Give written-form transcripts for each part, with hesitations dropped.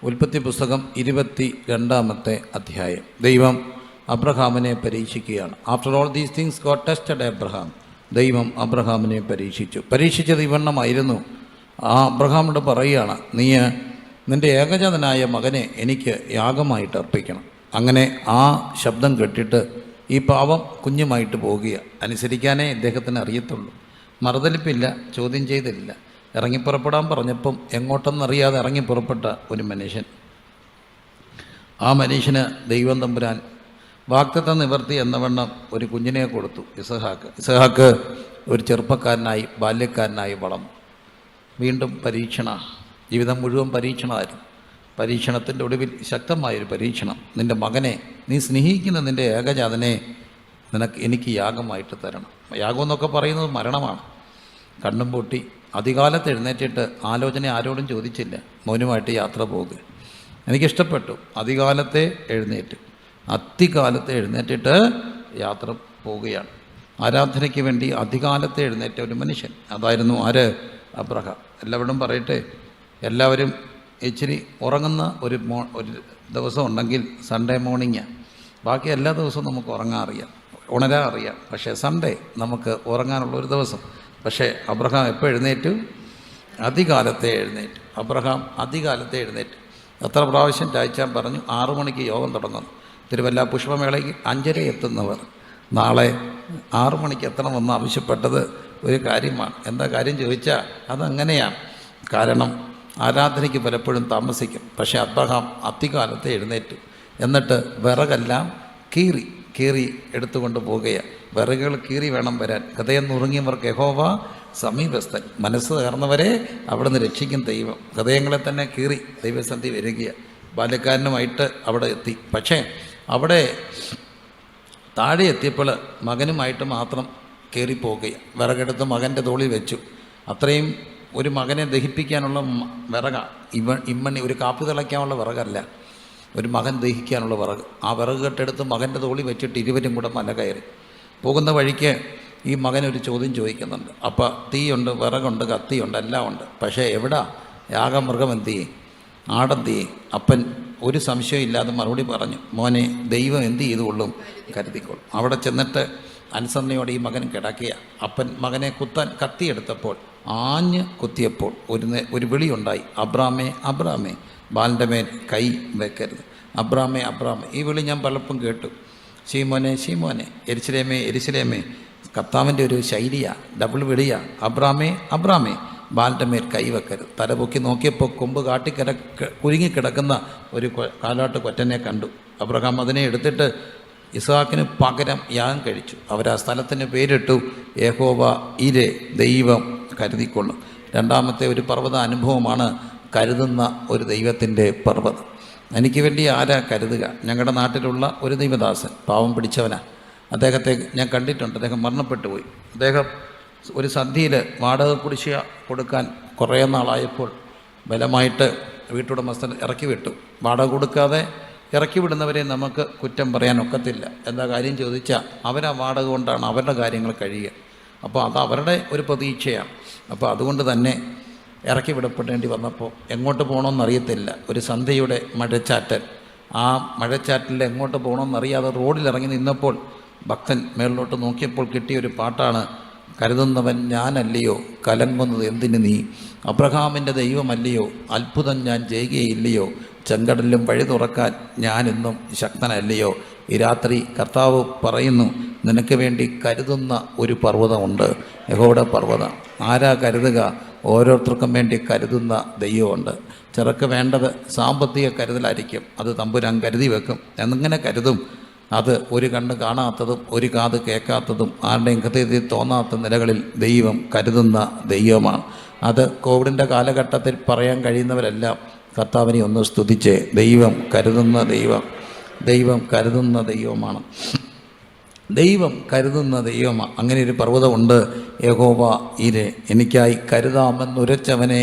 ഉൽപ്പത്തി പുസ്തകം 22-ാമത്തെ അധ്യായം. ദൈവം അബ്രഹാമിനെ പരീക്ഷിക്കുകയാണ്. After all these things God tested Abraham. ദൈവം അബ്രഹാമിനെ പരീക്ഷിച്ചത് ഇവണ്ണമായിരുന്നു. ആ അബ്രഹാമിനോട് പറയുകയാണ്, നീ നിൻ്റെ ഏകജാതനായ മകനെ എനിക്ക് യാഗമായിട്ട് അർപ്പിക്കണം. അങ്ങനെ ആ ശബ്ദം കേട്ടിട്ട് ഈ പാവം കുഞ്ഞുമായിട്ട് പോവുക. അനുസരിക്കാനേ ഇദ്ദേഹത്തിന് അറിയത്തുള്ളൂ. മറുതലിപ്പില്ല, ചോദ്യം ചെയ്തില്ല. ഇറങ്ങിപ്പുറപ്പെടാൻ പറഞ്ഞപ്പം എങ്ങോട്ടെന്നറിയാതെ ഇറങ്ങിപ്പുറപ്പെട്ട ഒരു മനുഷ്യൻ. ആ മനുഷ്യന് ദൈവം തമ്പുരാൻ വാഗ്ദത്തം നിവർത്തി എന്നവണ്ണം ഒരു കുഞ്ഞിനെ കൊടുത്തു, ഇസഹാക്ക് ഒരു ചെറുപ്പക്കാരനായി ബാല്യക്കാരനായി വളർന്നു. വീണ്ടും ജീവിതം മുഴുവൻ പരീക്ഷണമായിരുന്നു. പരീക്ഷണത്തിൻ്റെ ഒടുവിൽ ശക്തമായൊരു പരീക്ഷണം. നിൻ്റെ മകനെ, നീ സ്നേഹിക്കുന്ന നിൻ്റെ ഏകജാതനെ എനിക്ക് യാഗമായിട്ട് തരണം. യാഗം എന്നൊക്കെ പറയുന്നത് മരണമാണ്. കണ്ണും പൊട്ടി അധികാലത്ത് എഴുന്നേറ്റിട്ട് ആലോചന ആരോടും ചോദിച്ചില്ല, മൗനമായിട്ട് യാത്ര പോകുക. എനിക്കിഷ്ടപ്പെട്ടു. അതികാലത്തെ എഴുന്നേറ്റിട്ട് യാത്ര പോവുകയാണ്. ആരാധനയ്ക്ക് വേണ്ടി അതികാലത്തെ എഴുന്നേറ്റ ഒരു മനുഷ്യൻ. അതായിരുന്നു ആര്? അബ്രഹാം. എല്ലാവരും പറയട്ടെ, എല്ലാവരും ഇച്ചിരി ഉറങ്ങുന്ന ഒരു ദിവസം ഉണ്ടെങ്കിൽ സൺഡേ മോർണിംഗാണ്. ബാക്കി എല്ലാ ദിവസവും നമുക്ക് ഉണരാൻ അറിയാം. പക്ഷേ സൺഡേ നമുക്ക് ഉറങ്ങാനുള്ളൊരു ദിവസം. പക്ഷേ അബ്രഹാം എപ്പോൾ എഴുന്നേറ്റു? അതികാലത്തെ എഴുന്നേറ്റു. അബ്രഹാം അതികാലത്തെ എഴുന്നേറ്റു. എത്ര പ്രാവശ്യം രായിച്ചാൻ പറഞ്ഞു, 6 മണിക്ക് യോഗം തുടങ്ങുന്നു. തിരുവല്ല പുഷ്പമേളയ്ക്ക് 5:30 എത്തുന്നവർ നാളെ 6 മണിക്ക് എത്തണമെന്ന് ആവശ്യപ്പെട്ടത് ഒരു കാര്യമാണ്. എന്താ കാര്യം ചോദിച്ചാൽ അതങ്ങനെയാണ്. കാരണം ആരാധനയ്ക്ക് പലപ്പോഴും താമസിക്കും. പക്ഷേ അബ്രഹാം അതികാലത്തെ എഴുന്നേറ്റു. എന്നിട്ട് വിറകെല്ലാം കീറി എടുത്തുകൊണ്ട് പോവുകയാണ്. വിറകുകൾ കീറി വേണം വരാൻ. ഹൃദയം നുറുങ്ങിയവർക്ക് യഹോവ സമീപസ്ഥൻ. മനസ്സ് തകർന്നവരെ അവിടുന്ന് രക്ഷിക്കും ദൈവം. ഹൃദയങ്ങളെ തന്നെ കീറി ദൈവസന്ധി വരികയാണ്. ബാല്യക്കാരനുമായിട്ട് അവിടെ എത്തി. പക്ഷേ അവിടെ താഴെ എത്തിയപ്പോൾ മകനുമായിട്ട് മാത്രം കയറിപ്പോവുകയാണ്. വിറകെടുത്ത് മകൻ്റെ തോളിൽ വെച്ചു. അത്രയും ഒരു മകനെ ദഹിപ്പിക്കാനുള്ള വിറകാണ്. ഇമ്മണി ഒരു കാപ്പി തിളയ്ക്കാനുള്ള വിറകല്ല, ഒരു മകൻ ദഹിക്കാനുള്ള വിറക്. ആ വിറക് കെട്ടെടുത്ത് മകൻ്റെ തോളിൽ വെച്ചിട്ട് ഇരുവരും കൂടെ മല കയറി പോകുന്ന വഴിക്ക് ഈ മകനൊരു ചോദ്യം ചോദിക്കുന്നുണ്ട്. അപ്പം തീയുണ്ട്, വിറകുണ്ട്, കത്തിയുണ്ട്, എല്ലാം ഉണ്ട്. പക്ഷേ എവിടാ യാഗമൃഗം? എന്ത് ചെയ്യും? ആടെന്ത് ചെയ്യും? അപ്പൻ ഒരു സംശയം ഇല്ലാതെ മറുപടി പറഞ്ഞു, മോനെ, ദൈവം എന്ത് ചെയ്തുകൊള്ളും? കരുതിക്കൊള്ളും. അവിടെ ചെന്നിട്ട് അനുസരണയോടെ ഈ മകൻ കിടക്കുക. അപ്പൻ മകനെ കുത്താൻ കത്തിയെടുത്തപ്പോൾ ആഞ്ഞ് കുത്തിയപ്പോൾ ഒരു വിളിയുണ്ടായി, അബ്രാമേ, അബ്രാമേ, ബാലിൻ്റെ മേൽ കൈ വെക്കരുത്. അബ്രാമേ, അബ്രാമേ. ഈ വിളി ഞാൻ പലപ്പോഴും കേട്ടു. ശീമോനെ, ശീമോനെ, എരിശിലേമേ, എരിശിലേമേ. കർത്താവിൻ്റെ ഒരു ശൈലിയാണ്, ഡബിൾ വിളിയാണ്. അബ്രാമേ, അബ്രാമേ, ബാലിൻ്റെ മേൽ കൈവെക്കരുത്. തലപൊക്കി നോക്കിയപ്പോൾ കൊമ്പ് കുരുങ്ങിക്കിടക്കുന്ന ഒരു കാലാട്ട് കൊറ്റനെ കണ്ടു. അബ്രഹാം അതിനെ എടുത്തിട്ട് ഇസ്ഹാക്കിന് പകരം യാഗം കഴിച്ചു. അവരാ സ്ഥലത്തിന് പേരിട്ടു യഹോവ ഇരെ, ദൈവം കരുതിക്കൊള്ളും. രണ്ടാമത്തെ ഒരു പർവ്വത അനുഭവമാണ് കരുതുന്ന ഒരു ദൈവത്തിൻ്റെ പർവ്വതം. എനിക്ക് വേണ്ടി ആരാ കരുതുക? ഞങ്ങളുടെ നാട്ടിലുള്ള ഒരു ദൈവദാസൻ, പാവം പിടിച്ചവനാണ്. അദ്ദേഹത്തെ ഞാൻ കണ്ടിട്ടുണ്ട്. അദ്ദേഹം മരണപ്പെട്ടു പോയി. അദ്ദേഹം ഒരു സന്ധ്യയിൽ വാടക കുടിശ്ശിക കൊടുക്കാൻ കുറേ നാളായപ്പോൾ ബലമായിട്ട് വീട്ടുടമസ്ഥൻ ഇറക്കി വിട്ടു. വാടക കൊടുക്കാതെ ഇറക്കി വിടുന്നവരെ നമുക്ക് കുറ്റം പറയാൻ ഒക്കത്തില്ല. എന്താ കാര്യം ചോദിച്ചാൽ അവരാ വാടക കൊണ്ടാണ് അവരുടെ കാര്യങ്ങൾ കഴിയുക. അപ്പോൾ അത് അവരുടെ ഒരു പ്രതീക്ഷയാണ്. അപ്പോൾ അതുകൊണ്ട് തന്നെ ഇറക്കി വിടപ്പെടേണ്ടി വന്നപ്പോൾ എങ്ങോട്ട് പോകണമെന്നറിയത്തില്ല. ഒരു സന്ധ്യയുടെ മഴച്ചാറ്റൽ. ആ മഴച്ചാറ്റലിൽ എങ്ങോട്ട് പോകണമെന്നറിയാതെ റോഡിലിറങ്ങി നിന്നപ്പോൾ ഭക്തൻ മേളിലോട്ട് നോക്കിയപ്പോൾ കിട്ടിയൊരു പാട്ടാണ്, കരുതുന്നവൻ ഞാനല്ലയോ, കലങ്ങുന്നത് എന്തിന് നീ? അബ്രഹാമിൻ്റെ ദൈവമല്ലയോ, അത്ഭുതം ഞാൻ ചെയ്യുകയില്ലയോ? ചെങ്കടലിലും വഴി തുറക്കാൻ ഞാനെന്നും ശക്തനല്ലയോ? ഈ രാത്രി കർത്താവ് പറയുന്നു, നിനക്ക് വേണ്ടി കരുതുന്ന ഒരു പർവ്വതമുണ്ട്, യഹോവയുടെ പർവ്വതം. ആരാ കരുതുക? ഓരോരുത്തർക്കും വേണ്ടി കരുതുന്ന ദൈവമുണ്ട്. ചിലർക്ക് വേണ്ടത് സാമ്പത്തിക കരുതലായിരിക്കും. അത് തമ്പുരാൻ കരുതി വെക്കും. എങ്ങനെ കരുതും? അത് ഒരു കണ്ണ് കാണാത്തതും ഒരു കാത് കേൾക്കാത്തതും ആരുടെയും ഹൃദയത്തിൽ തോന്നാത്ത നിലകളിൽ ദൈവം കരുതുന്ന ദൈവമാണ്. അത് കോവിഡിൻ്റെ കാലഘട്ടത്തിൽ പറയാൻ കഴിയുന്നവരെല്ലാം കർത്താവിനെ ഒന്ന് സ്തുതിച്ച്, ദൈവം കരുതുന്ന ദൈവം, ദൈവം കരുതുന്ന ദൈവമാണ്, ദൈവം കരുതുന്ന ദൈവമാണ്. അങ്ങനെ ഒരു പർവ്വതമുണ്ട്, യഹോവ ഇരെ, എനിക്കായി കരുതാമെന്നുരച്ചവനെ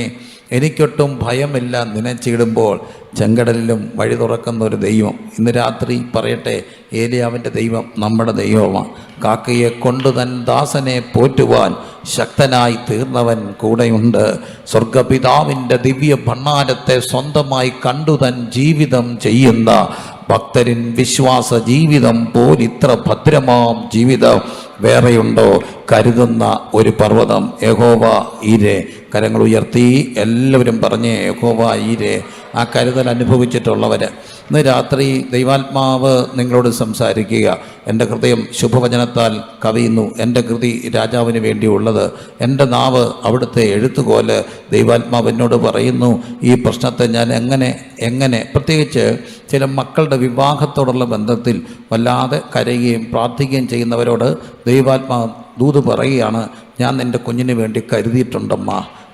എനിക്കൊട്ടും ഭയമില്ല നനച്ചിടുമ്പോൾ ചെങ്കടലിലും വഴി തുറക്കുന്ന ഒരു ദൈവം. ഇന്ന് രാത്രി പറയട്ടെ, ഏലിയാവിൻ്റെ ദൈവം നമ്മുടെ ദൈവമാണ്. കാക്കയെ കൊണ്ടു തൻ ദാസനെ പോറ്റുവാൻ ശക്തനായി തീർന്നവൻ കൂടെയുണ്ട്. സ്വർഗപിതാവിൻ്റെ ദിവ്യ ഭണ്ഡാരത്തെ സ്വന്തമായി കണ്ടു തൻ ജീവിതം ചെയ്യുന്ന ഭക്തരിൻ വിശ്വാസ ജീവിതം പോലിത്ര ഭദ്രമാം ജീവിതം വേറെയുണ്ടോ? കരുതുന്ന ഒരു പർവ്വതം യഹോവ ഈരെ. കരങ്ങൾ ഉയർത്തി എല്ലാവരും പറഞ്ഞേ യഹോവ ഈരെ. ആ കരുതൽ അനുഭവിച്ചിട്ടുള്ളവർ ഇന്ന് രാത്രി ദൈവാത്മാവ് നിങ്ങളോട് സംസാരിക്കുക. എൻ്റെ ഹൃദയം ശുഭവചനത്താൽ കവിയുന്നു. എൻ്റെ കൃതി രാജാവിന് വേണ്ടിയുള്ളത്. എൻ്റെ നാവ് അവിടുത്തെ എഴുത്തുകോല്. ദൈവാത്മാവ് എന്നോട് പറയുന്നു, ഈ പ്രശ്നത്തെ ഞാൻ എങ്ങനെ പ്രത്യേകിച്ച് ചില മക്കളുടെ വിവാഹത്തോടുള്ള ബന്ധത്തിൽ വല്ലാതെ കരയുകയും പ്രാർത്ഥിക്കുകയും ചെയ്യുന്നവരോട് ദൈവാത്മാവ് ദൂത് പറയുകയാണ്, ഞാൻ നിൻ്റെ കുഞ്ഞിന് വേണ്ടി കരുതിയിട്ടുണ്ടമ്മ.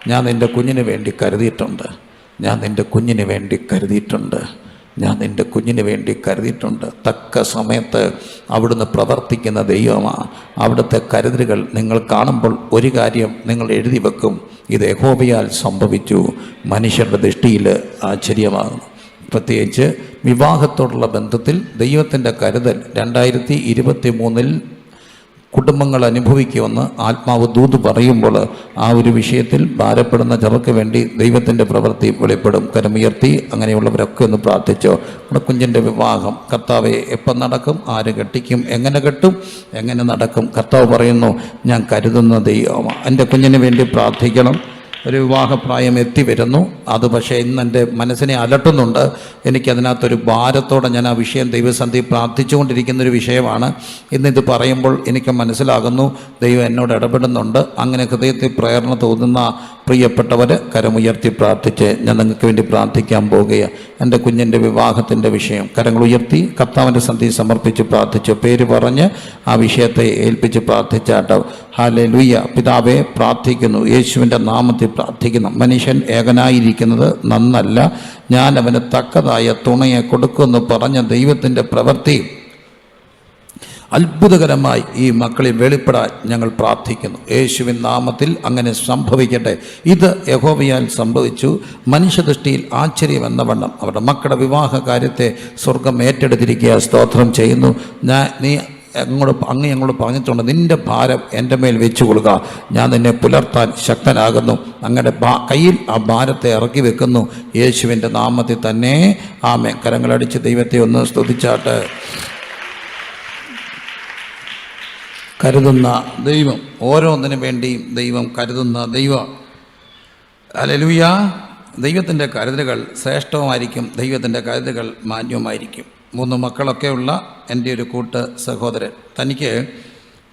ഞാൻ നിൻ്റെ കുഞ്ഞിന് വേണ്ടി കരുതിയിട്ടുണ്ട്. ഞാൻ നിൻ്റെ കുഞ്ഞിന് വേണ്ടി കരുതിയിട്ടുണ്ട്. ഞാൻ നിൻ്റെ കുഞ്ഞിന് വേണ്ടി കരുതിയിട്ടുണ്ട്. തക്ക സമയത്ത് അവിടുന്ന് പ്രവർത്തിക്കുന്ന ദൈവമാണ്. അവിടുത്തെ കരുതലുകൾ നിങ്ങൾ കാണുമ്പോൾ ഒരു കാര്യം നിങ്ങൾ എഴുതി വെക്കും, ഇത് യഹോവയാൽ സംഭവിച്ചു. മനുഷ്യരുടെ ദൃഷ്ടിയിൽ ആശ്ചര്യമാകുന്നു. പ്രത്യേകിച്ച് വിവാഹത്തോടുള്ള ബന്ധത്തിൽ ദൈവത്തിൻ്റെ കരുതൽ 2023 കുടുംബങ്ങൾ അനുഭവിക്കുമെന്ന് ആത്മാവ് ദൂത് പറയുമ്പോൾ ആ ഒരു വിഷയത്തിൽ ഭാരപ്പെടുന്ന ചിലർക്ക് വേണ്ടി ദൈവത്തിൻ്റെ പ്രവൃത്തി വെളിപ്പെടും. കരമുയർത്തി അങ്ങനെയുള്ളവരൊക്കെ ഒന്ന് പ്രാർത്ഥിച്ചോ. നമ്മുടെ കുഞ്ഞിൻ്റെ വിവാഹം കർത്താവെ എപ്പം നടക്കും, ആര് കെട്ടിക്കും, എങ്ങനെ കെട്ടും, എങ്ങനെ നടക്കും? കർത്താവ് പറയുന്നു, ഞാൻ കരുതുന്ന ദൈവമാണ്. എൻ്റെ കുഞ്ഞിന് വേണ്ടി പ്രാർത്ഥിക്കണം. ഒരു വിവാഹപ്രായം എത്തി വരുന്നു. അത് പക്ഷേ ഇന്ന് എൻ്റെ മനസ്സിനെ അലട്ടുന്നുണ്ട്. എനിക്കതിനകത്തൊരു ഭാരത്തോടെ ഞാൻ ആ വിഷയം ദൈവസന്ധി പ്രാർത്ഥിച്ചുകൊണ്ടിരിക്കുന്നൊരു വിഷയമാണ്. ഇന്നിത് പറയുമ്പോൾ എനിക്ക് മനസ്സിലാകുന്നു ദൈവം എന്നോട് ഇടപെടുന്നുണ്ട്. അങ്ങനെ ഹൃദയത്തിൽ പ്രേരണ തോന്നുന്ന പ്രിയപ്പെട്ടവർ കരമുയർത്തി പ്രാർത്ഥിച്ച് ഞാൻ നിങ്ങൾക്ക് വേണ്ടി പ്രാർത്ഥിക്കാൻ പോകുകയാണ്. എൻ്റെ കുഞ്ഞിൻ്റെ വിവാഹത്തിൻ്റെ വിഷയം കരങ്ങൾ ഉയർത്തി കർത്താവിൻ്റെ സന്ധി സമർപ്പിച്ച് പ്രാർത്ഥിച്ചു. പേര് പറഞ്ഞ് ആ വിഷയത്തെ ഏൽപ്പിച്ച് പ്രാർത്ഥിച്ചാട്ടോ. ഹല്ലേലൂയ. പിതാവേ, പ്രാർത്ഥിക്കുന്നു, യേശുവിൻ്റെ നാമത്തിൽ പ്രാർത്ഥിക്കുന്നു. മനുഷ്യൻ ഏകനായിരിക്കുന്നത് നന്നല്ല, ഞാൻ അവന് തക്കതായ തുണയെ കൊടുക്കുമെന്ന് പറഞ്ഞ ദൈവത്തിൻ്റെ പ്രവൃത്തി അത്ഭുതകരമായി ഈ മക്കളിൽ വെളിപ്പെടാൻ ഞങ്ങൾ പ്രാർത്ഥിക്കുന്നു. യേശുവിൻ നാമത്തിൽ അങ്ങനെ സംഭവിക്കട്ടെ. ഇത് യഹോവയാൽ സംഭവിച്ചു. മനുഷ്യദൃഷ്ടിയിൽ ആശ്ചര്യമെന്ന വണ്ണം അവരുടെ മക്കളുടെ വിവാഹ കാര്യത്തെ സ്വർഗം ഏറ്റെടുത്തിരിക്കുക. സ്തോത്രം ചെയ്യുന്നു. നീ അങ്ങ് ഞങ്ങളോട് പറഞ്ഞിട്ടുണ്ട്, നിൻ്റെ ഭാരം എൻ്റെ മേൽ വെച്ചു കൊടുക്കുക, ഞാൻ നിന്നെ പുലർത്താൻ ശക്തനാകുന്നു. അങ്ങയുടെ കയ്യിൽ ആ ഭാരത്തെ ഇറക്കി വെക്കുന്നു. യേശുവിൻ്റെ നാമത്തിൽ തന്നെ ആമേൻ. കരങ്ങളടിച്ച് ദൈവത്തെ ഒന്ന് സ്തുതിച്ചാട്ട്. കരുതുന്ന ദൈവം, ഓരോന്നിനു വേണ്ടിയും ദൈവം കരുതുന്ന ദൈവം. ഹല്ലേലൂയ. ദൈവത്തിൻ്റെ കരുതലുകൾ ശ്രേഷ്ഠവുമായിരിക്കും, ദൈവത്തിൻ്റെ കരുതലുകൾ മാന്യവുമായിരിക്കും. 3 മക്കളൊക്കെയുള്ള എൻ്റെ ഒരു കൂട്ട് സഹോദരൻ, തനിക്ക്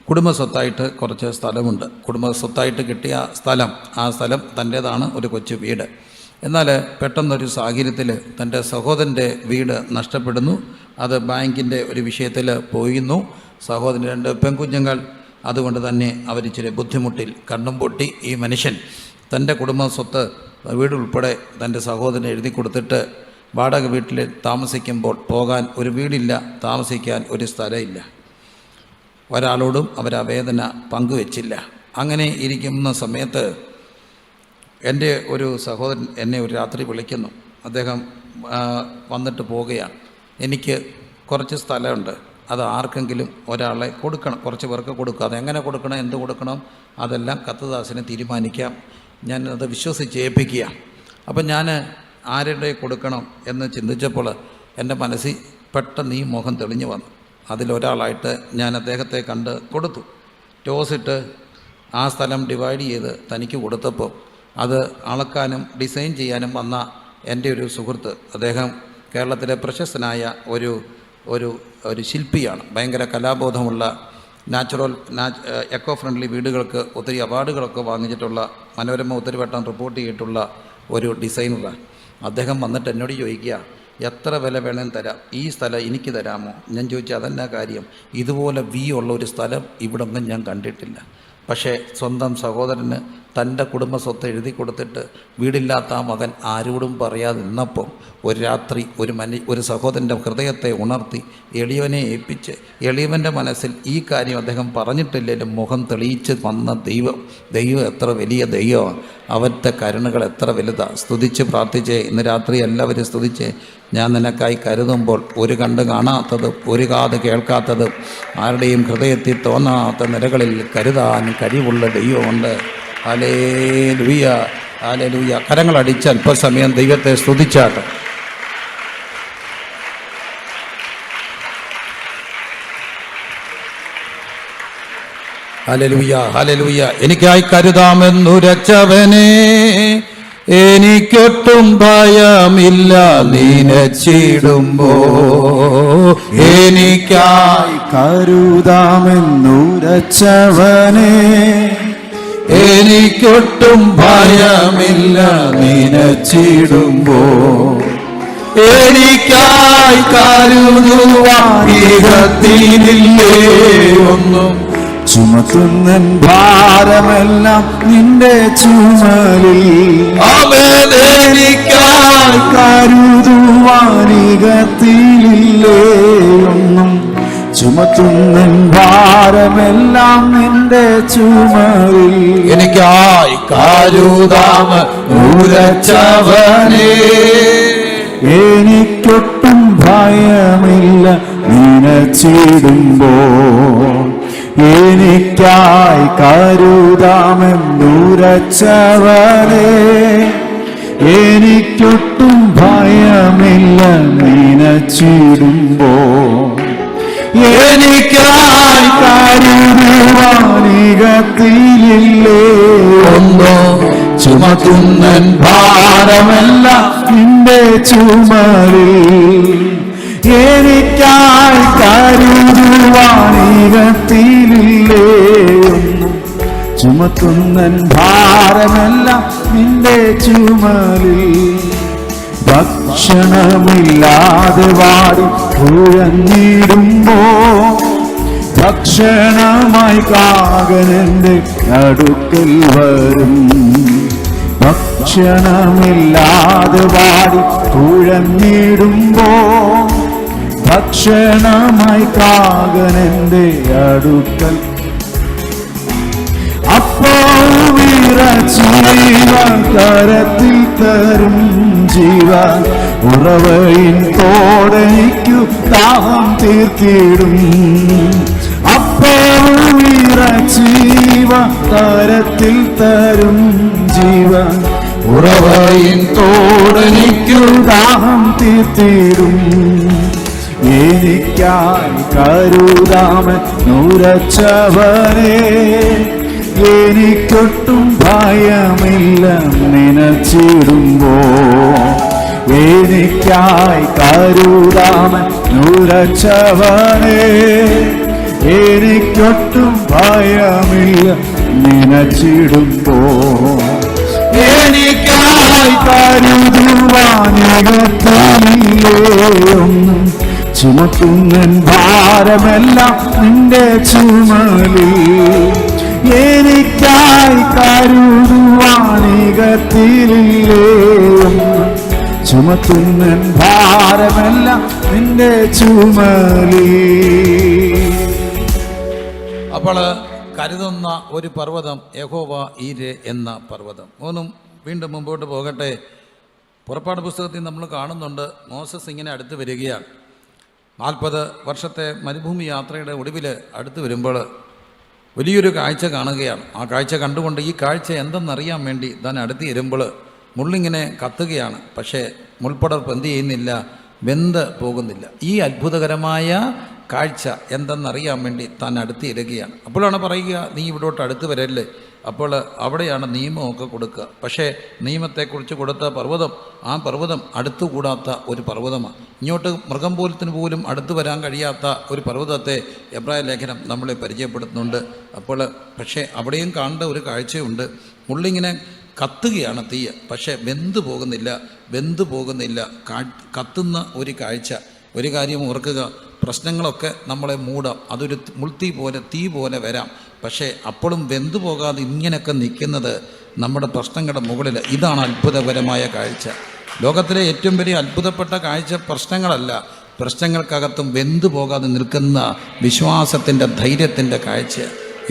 കുടുംബസ്വത്തായിട്ട് കുറച്ച് സ്ഥലമുണ്ട്. കുടുംബസ്വത്തായിട്ട് കിട്ടിയ സ്ഥലം, ആ സ്ഥലം തൻ്റേതാണ്, ഒരു കൊച്ചു വീട്. എന്നാൽ പെട്ടെന്നൊരു സാഹചര്യത്തിൽ തൻ്റെ സഹോദരൻ്റെ വീട് നഷ്ടപ്പെടുന്നു. അത് ബാങ്കിൻ്റെ ഒരു വിഷയത്തിൽ പോയിരുന്നു. സഹോദരൻ 2 പെൺകുഞ്ഞുങ്ങൾ. അതുകൊണ്ട് തന്നെ അവരിച്ചിരി ബുദ്ധിമുട്ടിൽ കണ്ണും പൊട്ടി ഈ മനുഷ്യൻ തൻ്റെ കുടുംബ സ്വത്ത് വീടുൾപ്പെടെ തൻ്റെ സഹോദരന് എഴുതി കൊടുത്തിട്ട് വാടക വീട്ടിൽ താമസിക്കുമ്പോൾ പോകാൻ ഒരു വീടില്ല, താമസിക്കാൻ ഒരു സ്ഥലമില്ല. ഒരാളോടും അവരാ വേദന പങ്കുവെച്ചില്ല. അങ്ങനെ ഇരിക്കുന്ന സമയത്ത് എൻ്റെ ഒരു സഹോദരൻ എന്നെ ഒരു രാത്രി വിളിക്കുന്നു. അദ്ദേഹം വന്നിട്ട് പോവുകയാണ്. എനിക്ക് കുറച്ച് സ്ഥലമുണ്ട്, അത് ആർക്കെങ്കിലും ഒരാളെ കൊടുക്കണം, കുറച്ച് പേർക്ക് കൊടുക്കുക. അതെങ്ങനെ കൊടുക്കണം, എന്ത് കൊടുക്കണം, അതെല്ലാം കത്തദാസിനെ തീരുമാനിക്കാം. ഞാനത് വിശ്വസിച്ച് ഏൽപ്പിക്കുക. അപ്പം ഞാൻ ആരുടെ കൊടുക്കണം എന്ന് ചിന്തിച്ചപ്പോൾ എൻ്റെ മനസ്സിൽ പെട്ടെന്ന് ഈ മുഖം തെളിഞ്ഞു വന്നു. അതിലൊരാളായിട്ട് ഞാൻ അദ്ദേഹത്തെ കണ്ട് കൊടുത്തു. ടോസിട്ട് ആ സ്ഥലം ഡിവൈഡ് ചെയ്ത് തനിക്ക് കൊടുത്തപ്പോൾ അത് അളക്കാനും ഡിസൈൻ ചെയ്യാനും വന്ന എൻ്റെ ഒരു സുഹൃത്ത്, അദ്ദേഹം കേരളത്തിലെ പ്രശസ്തനായ ഒരു ശില്പിയാണ്. ഭയങ്കര കലാബോധമുള്ള, എക്കോ ഫ്രണ്ട്ലി വീടുകൾക്ക് ഒത്തിരി അവാർഡുകളൊക്കെ വാങ്ങിച്ചിട്ടുള്ള, മനോരമ ഒത്തിരി വട്ടം റിപ്പോർട്ട് ചെയ്തിട്ടുള്ള ഒരു ഡിസൈനറാണ്. അദ്ദേഹം വന്നിട്ട് എന്നോട് ചോദിക്കുക, എത്ര വില വേണമെന്ന് തരാം, ഈ സ്ഥലം എനിക്ക് തരാമോ? ഞാൻ ചോദിച്ചു, അതെന്നാ കാര്യം? ഇതുപോലെ ഉള്ള ഒരു സ്ഥലം ഇവിടെ ഒന്നും ഞാൻ കണ്ടിട്ടില്ല. പക്ഷേ സ്വന്തം സഹോദരന് തൻ്റെ കുടുംബ സ്വത്ത് എഴുതി കൊടുത്തിട്ട് വീടില്ലാത്ത ആ മകൻ ആരോടും പറയാതെ നിന്നപ്പോൾ ഒരു രാത്രി ഒരു സഹോദരൻ്റെ ഹൃദയത്തെ ഉണർത്തി എളിയവനെ ഏൽപ്പിച്ച് എളിയവൻ്റെ മനസ്സിൽ ഈ കാര്യം അദ്ദേഹം പറഞ്ഞിട്ടില്ലെങ്കിലും മുഖം തെളിയിച്ച് വന്ന ദൈവം എത്ര വലിയ ദൈവമാണ്, അവൻ്റെ കരുണകൾ എത്ര വലുതാണ്. സ്തുതിച്ച് പ്രാർത്ഥിച്ചേ. ഇന്ന് രാത്രി എല്ലാവരും സ്തുതിച്ചേ. ഞാൻ നിനക്കായി കരുതുമ്പോൾ ഒരു കണ്ണ് കാണാത്തതും ഒരു കാത് കേൾക്കാത്തതും ആരുടെയും ഹൃദയത്തിൽ തോന്നാത്ത നിലകളിൽ കരുതാൻ കഴിവുള്ള ദൈവമുണ്ട്. Hallelujah, hallelujah. കരങ്ങളടിച്ച് അല്പസമയം ദൈവത്തെ സ്തുതിച്ചാട്ടെ. Hallelujah, hallelujah. എനിക്കായി കരുതാമെന്നുരച്ചവനെ, എനിക്കൊട്ടും ഭയമില്ല നീനച്ചിടുമ്പോ. എനിക്കായി കരുതാമെന്നുരച്ചവനെ, എനിക്കൊട്ടും ഭയമില്ല നീനച്ചിടുമ്പോ. എനിക്കായി കരുതുവാൻ ഇഹത്തിനില്ലേ ഒന്നും, ചുമത്തുന്നൻ ഭാരമെല്ലാം നിന്റെ ചുമലിൽ. അവൻ എനിക്കായി കരുതുവാനികത്തിലില്ലേ ഒന്നും, ചുമത്തുന്നൻ ഭാരമെല്ലാം നിന്റെ ചുമലിൽ. എനിക്കായി കരുതാമെന്നുരച്ചവനെ, എനിക്കൊട്ടും ഭയമില്ല നിനച്ചിടുമ്പോൾ. എനിക്കായി കരുതാമെന്നുരച്ചവനെ, എനിക്കൊട്ടും ഭയമില്ല നിനച്ചിടുമ്പോൾ. എനിക്കായി കരുതുവാനികത്തിലില്ലേ ഒന്നോ, ചുമത്തുന്നൻ ഭാരമെല്ലാം നിന്റെ ചുമലിൽ. എനിക്കായി കരുതുവാനികത്തിലില്ലേ ഒന്നും, ചുമത്തുന്നൻ ഭാരമെല്ലാം നിന്റെ ചുമലിൽ. ഭക്ഷണമില്ലാതെ വാടി കുഴഞ്ഞിടുമ്പോ, ഭക്ഷണമായി കാകനെന്റെ അടുക്കൽ വരും. ഭക്ഷണമില്ലാതെ വാടി കുഴഞ്ഞിടുമ്പോ, ഭക്ഷണമായി കാകനെന്റെ അടുക്കൽ. അപ്പോൾ വിറച്ചീവൻ കരത്തിൽ തരും ജീവൻ, ഉറവയിൻ തോടെനിക്കു ദാഹം തീർത്തിടും. അപ്പോൾ വിറച്ചീവൻ കരത്തിൽ തരും ജീവൻ, ഉറവയിൻ തോടെനിക്കു ദാഹം തീർത്തിടും. എനിക്കായി കരുതാമെന്നുരച്ചവനെ, എനിക്കൊട്ടും ഭയമില്ല നിനച്ചിടുമ്പോ. എനിക്കായി കരുതാമെന്നുരച്ചവനെ, എനിക്കൊട്ടും ഭയമില്ല നിനച്ചിടുമ്പോ. എനിക്കായി കരുതുവാനികത്തിലില്ലേ ഒന്നും, ചുമത്തുന്നൻ ഭാരമെല്ലാം നിന്റെ ചുമലിൽ. എനിക്കായി കരുതുവാനികത്തിലില്ലേ ഒന്നും, ചുമത്തുന്നൻ ഭാരമെല്ലാം നിന്റെ ചുമലിൽ. അപ്പോൾ കരുതുന്ന ഒരു പർവ്വതം യഹോവ ഈരെ എന്ന പർവ്വതം. വീണ്ടും മുമ്പോട്ട് പോകട്ടെ. പുറപ്പാട് പുസ്തകത്തിൽ നമ്മൾ കാണുന്നുണ്ട്, മോസസ് ഇങ്ങനെ അടുത്ത് വരികയാണ്. 40 വർഷത്തെ മരുഭൂമി യാത്രയുടെ ഒടുവിൽ അടുത്ത് വരുമ്പോൾ വലിയൊരു കാഴ്ച കാണുകയാണ്. ആ കാഴ്ച കണ്ടുകൊണ്ട് ഈ കാഴ്ച എന്തെന്നറിയാൻ വേണ്ടി താൻ അടുത്ത് വരുമ്പോൾ മുള്ളിങ്ങനെ കത്തുകയാണ്. പക്ഷേ മുൾപ്പടർപ്പ് എന്ത് ചെയ്യുന്നില്ല, വെന്ത് പോകുന്നില്ല. ഈ അത്ഭുതകരമായ കാഴ്ച എന്തെന്നറിയാൻ വേണ്ടി താൻ അടുത്ത് ഇരുകയാണ്. അപ്പോഴാണ് പറയുക, നീ ഇവിടോട്ട് അടുത്ത് വരല്ലേ. അപ്പോൾ അവിടെയാണ് നിയമമൊക്കെ കൊടുക്കുക. പക്ഷേ നിയമത്തെക്കുറിച്ച് കൊടുത്ത പർവ്വതം, ആ പർവ്വതം അടുത്തുകൂടാത്ത ഒരു പർവ്വതമാണ്. ഇങ്ങോട്ട് മൃഗം പോലത്തിന് പോലും അടുത്ത് വരാൻ കഴിയാത്ത ഒരു പർവ്വതത്തെ എബ്രായ ലേഖനം നമ്മളെ പരിചയപ്പെടുത്തുന്നുണ്ട്. പക്ഷേ അവിടെയും കാണേണ്ട ഒരു കാഴ്ചയുണ്ട്. മുള്ളിങ്ങനെ കത്തുകയാണ് തീയ, പക്ഷേ വെന്തു പോകുന്നില്ല. കത്തുന്ന ഒരു കാഴ്ച. ഒരു കാര്യം ഓർക്കുക, പ്രശ്നങ്ങളൊക്കെ നമ്മളെ മൂടാം, അതൊരു മുൾത്തീ പോലെ തീ പോലെ വരാം. പക്ഷേ അപ്പോഴും വെന്തു പോകാതെ ഇങ്ങനെയൊക്കെ നിൽക്കുന്നത് നമ്മുടെ പ്രശ്നങ്ങളുടെ മുകളിൽ. ഇതാണ് അത്ഭുതകരമായ കാഴ്ച. ലോകത്തിലെ ഏറ്റവും വലിയ അത്ഭുതപ്പെട്ട കാഴ്ച പ്രശ്നങ്ങളല്ല, പ്രശ്നങ്ങൾക്കകത്തും വെന്തു പോകാതെ നിൽക്കുന്ന വിശ്വാസത്തിൻ്റെ ധൈര്യത്തിൻ്റെ കാഴ്ച.